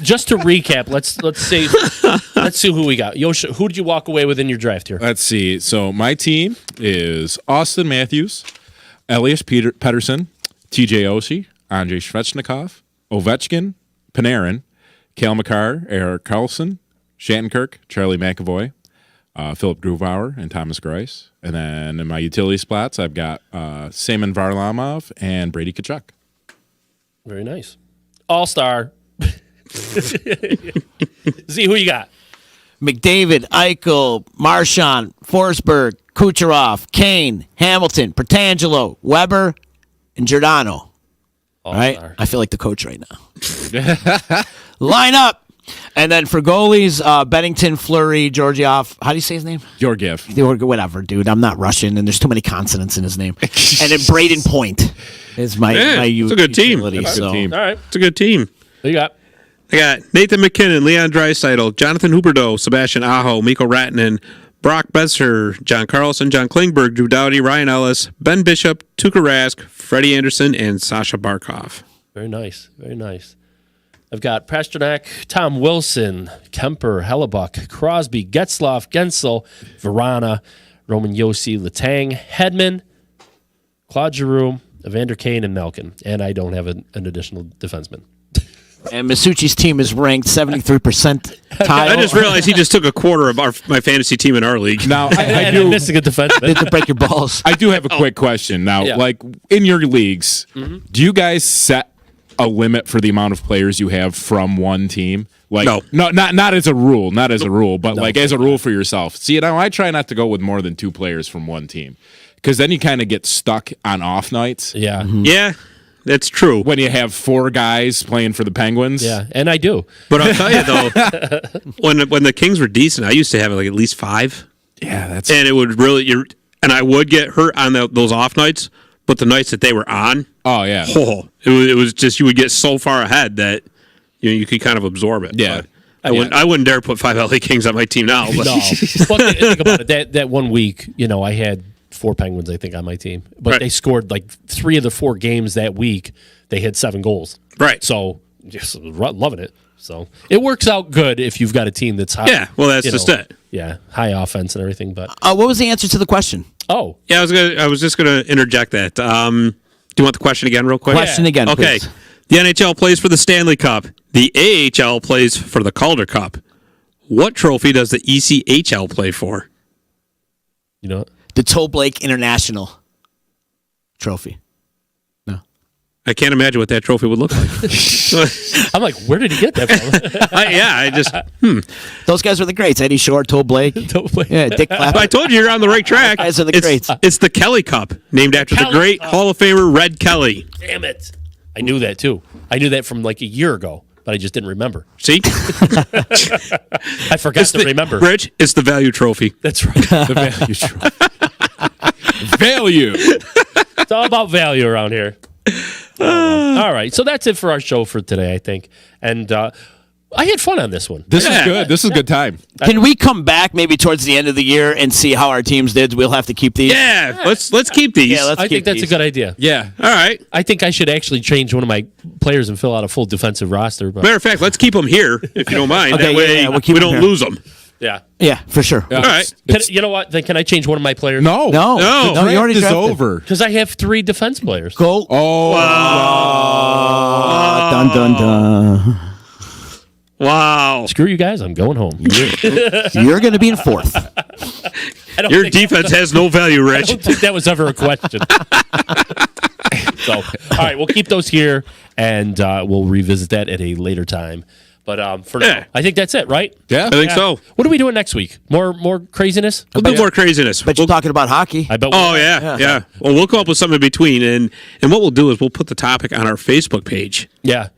just to recap, let's see who we got. Yoshi, who did you walk away with in your draft here? Let's see. So my team is Austin Matthews, Elias Pettersson, TJ Oshie, Andrei Svechnikov, Ovechkin, Panarin, Cale Makar, Erik Karlsson, Shattenkirk, Charlie McAvoy, Philip Grubauer, and Thomas Greiss. And then in my utility spots, I've got Seaman Varlamov and Brady Tkachuk. Very nice. All-star. Z, who you got? McDavid, Eichel, Marchand, Forsberg, Kucherov, Kane, Hamilton, Petrangelo, Weber, and Giordano. Right? All-star. I feel like the coach right now. Line up. And then for goalies, Bennington, Fleury, Georgiev. How do you say his name? Georgiev. Whatever, dude. I'm not Russian, and there's too many consonants in his name. And then Braden Point is my it's a good team. utility, That's a good so. team. All right. It's a good team. Who you got? I got Nathan McKinnon, Leon Draisaitl, Jonathan Huberdeau, Sebastian Aho, Mikko Rantanen, Brock Besser, John Carlson, John Klingberg, Drew Doughty, Ryan Ellis, Ben Bishop, Tuukka Rask, Freddie Anderson, and Sasha Barkov. Very nice. Very nice. I've got Pasternak, Tom Wilson, Kemper, Hellebuck, Crosby, Getzlaf, Gensel, Verana, Roman Josi, Letang, Hedman, Claude Giroux, Evander Kane, and Malkin. And I don't have an additional defenseman. And Masucci's team is ranked 73%. I just realized he just took a quarter of my fantasy team in our league. Now, I And do. I'm missing a defenseman. to break your balls. I do have a quick question. Now, Yeah. like in your leagues, do you guys set a limit for the amount of players you have from one team? Like, No. not as a rule, but like as a rule for yourself. See, now I try not to go with more than 2 players from one team, because then you kind of get stuck on off nights. Yeah. Yeah, that's true. When you have 4 guys playing for the Penguins. Yeah. And I do. But I'll tell you though, when the Kings were decent, I used to have like at least 5, Yeah, that's and it would really and I would get hurt on those off nights. But the nights that they were on, oh yeah. it was just you would get so far ahead that you could kind of absorb it. Yeah. But I wouldn't dare put 5 LA Kings on my team now. But No. But think about it. That 1 week, I had 4 Penguins, I think, on my team. But Right. they scored like 3 of the 4 games that week. They had 7 goals. Right. So just loving it. So it works out good if you've got a team that's high. Yeah, well, that's just it. Yeah, high offense and everything. But What was the answer to the question? Yeah, I was just gonna interject that. Do you want the question again, real quick? Question again, Okay. please. The NHL plays for the Stanley Cup. The AHL plays for the Calder Cup. What trophy does the ECHL play for? you know, The Toe Blake International Trophy. I can't imagine what that trophy would look like. I'm like, where did he get that from? I just. Those guys were the greats. Eddie Shore, Toe Blake. Yeah, Dick Clapper. I told you you're on the right track. Guys are the greats. It's the Kelly Cup, named after the Kelly great Cup. Hall of Famer Red Kelly. Damn it! I knew that too. I knew that from like a year ago, but I just didn't remember. See, I forgot to remember. Rich, it's the value trophy. That's right. the value. Value. It's all about value around here. All right, so that's it for our show for today, I think. And I had fun on this one. This is good. This is a good time. Can we come back maybe towards the end of the year and see how our teams did? We'll have to keep these. Yeah, let's keep these. Yeah, let's I think keep that's these. a good idea. Yeah. All right. I think I should actually change one of my players and fill out a full defensive roster. But Matter of fact, let's keep them here if you don't mind. Okay, that way yeah, we'll keep we them don't here. lose them. Yeah. Yeah, for sure. Yeah, All right. You know what? Then can I change one of my players? No, No, No. the you already draft is drafted. over. Because I have 3 defense players. Go. Oh, Dun dun dun. Wow. Screw you guys. I'm going home. You're going to be in fourth. I don't Your think- defense has no value, I Rich. don't think that was ever a question. So, all right, we'll keep those here, and we'll revisit that at a later time. But for Yeah. now, I think that's it, right? yeah. I think so. What are we doing next week? More craziness? A bit more craziness. But you're talking about hockey. I bet. Oh yeah. Well, we'll come up with something in between, and what we'll do is we'll put the topic on our Facebook page. Yeah.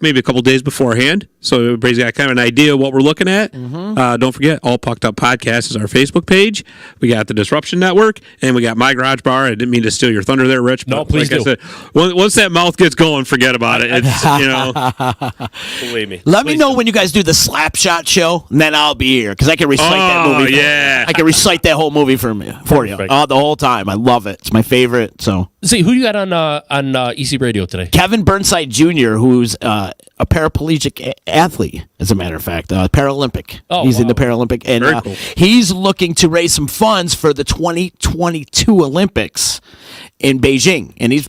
Maybe a couple days beforehand, so everybody's got kind of an idea of what we're looking at. Don't forget, All Pucked Up Podcast is our Facebook page. We got the Disruption Network, and we got My Garage Bar. I didn't mean to steal your thunder there, Rich. No, but please like do. I said, once that mouth gets going, forget about it. It's, Believe me. Let me know when you guys do the Slapshot show, and then I'll be here because I can recite that movie. For yeah. you. I can recite that whole movie for you. Perfect. The whole time. I love it. It's my favorite. So See, who you got on EC Radio today? Kevin Burnside Jr., who's a paraplegic athlete, as a matter of fact, Paralympic. Oh, he's in the wow. Paralympic, and Very cool. he's looking to raise some funds for the 2022 Olympics in Beijing, and he's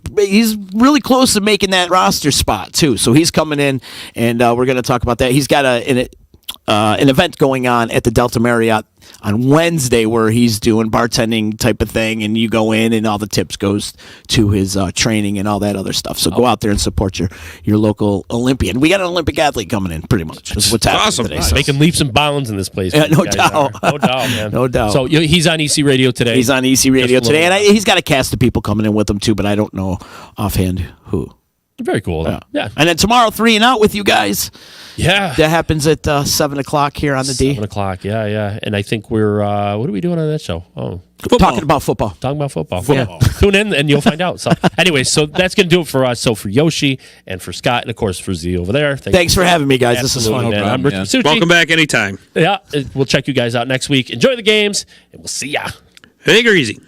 really close to making that roster spot too. So he's coming in, and we're going to talk about that. He's got an event going on at the Delta Marriott on Wednesday where he's doing bartending type of thing, and you go in and all the tips goes to his training and all that other stuff. So go out there and support your local Olympian. We got an Olympic athlete coming in, pretty much. That's what's happening Awesome. today. So Making leaps and bounds in this place. Yeah, no You guys doubt. are. No doubt, man. No doubt. So he's on EC Radio today. he's on EC Radio Just a today, and little- he's got a cast of people coming in with him too, but I don't know offhand who. Very cool. Though. Yeah. And then tomorrow, 3 and Out with you guys. Yeah. That happens at 7 o'clock here on the D. 7 o'clock. Yeah. And I think we're, what are we doing on that show? Oh, Talking about football. talking about football. Tune in and you'll find out. So, anyway, so that's going to do it for us. So, for Yoshi and for Scott and, of course, for Z over there. Thanks for having me, guys. This is Absolutely, fun. man. No I'm problem, Ricky man. Succi. Welcome back anytime. Yeah. We'll check you guys out next week. Enjoy the games, and we'll see ya. Take her easy.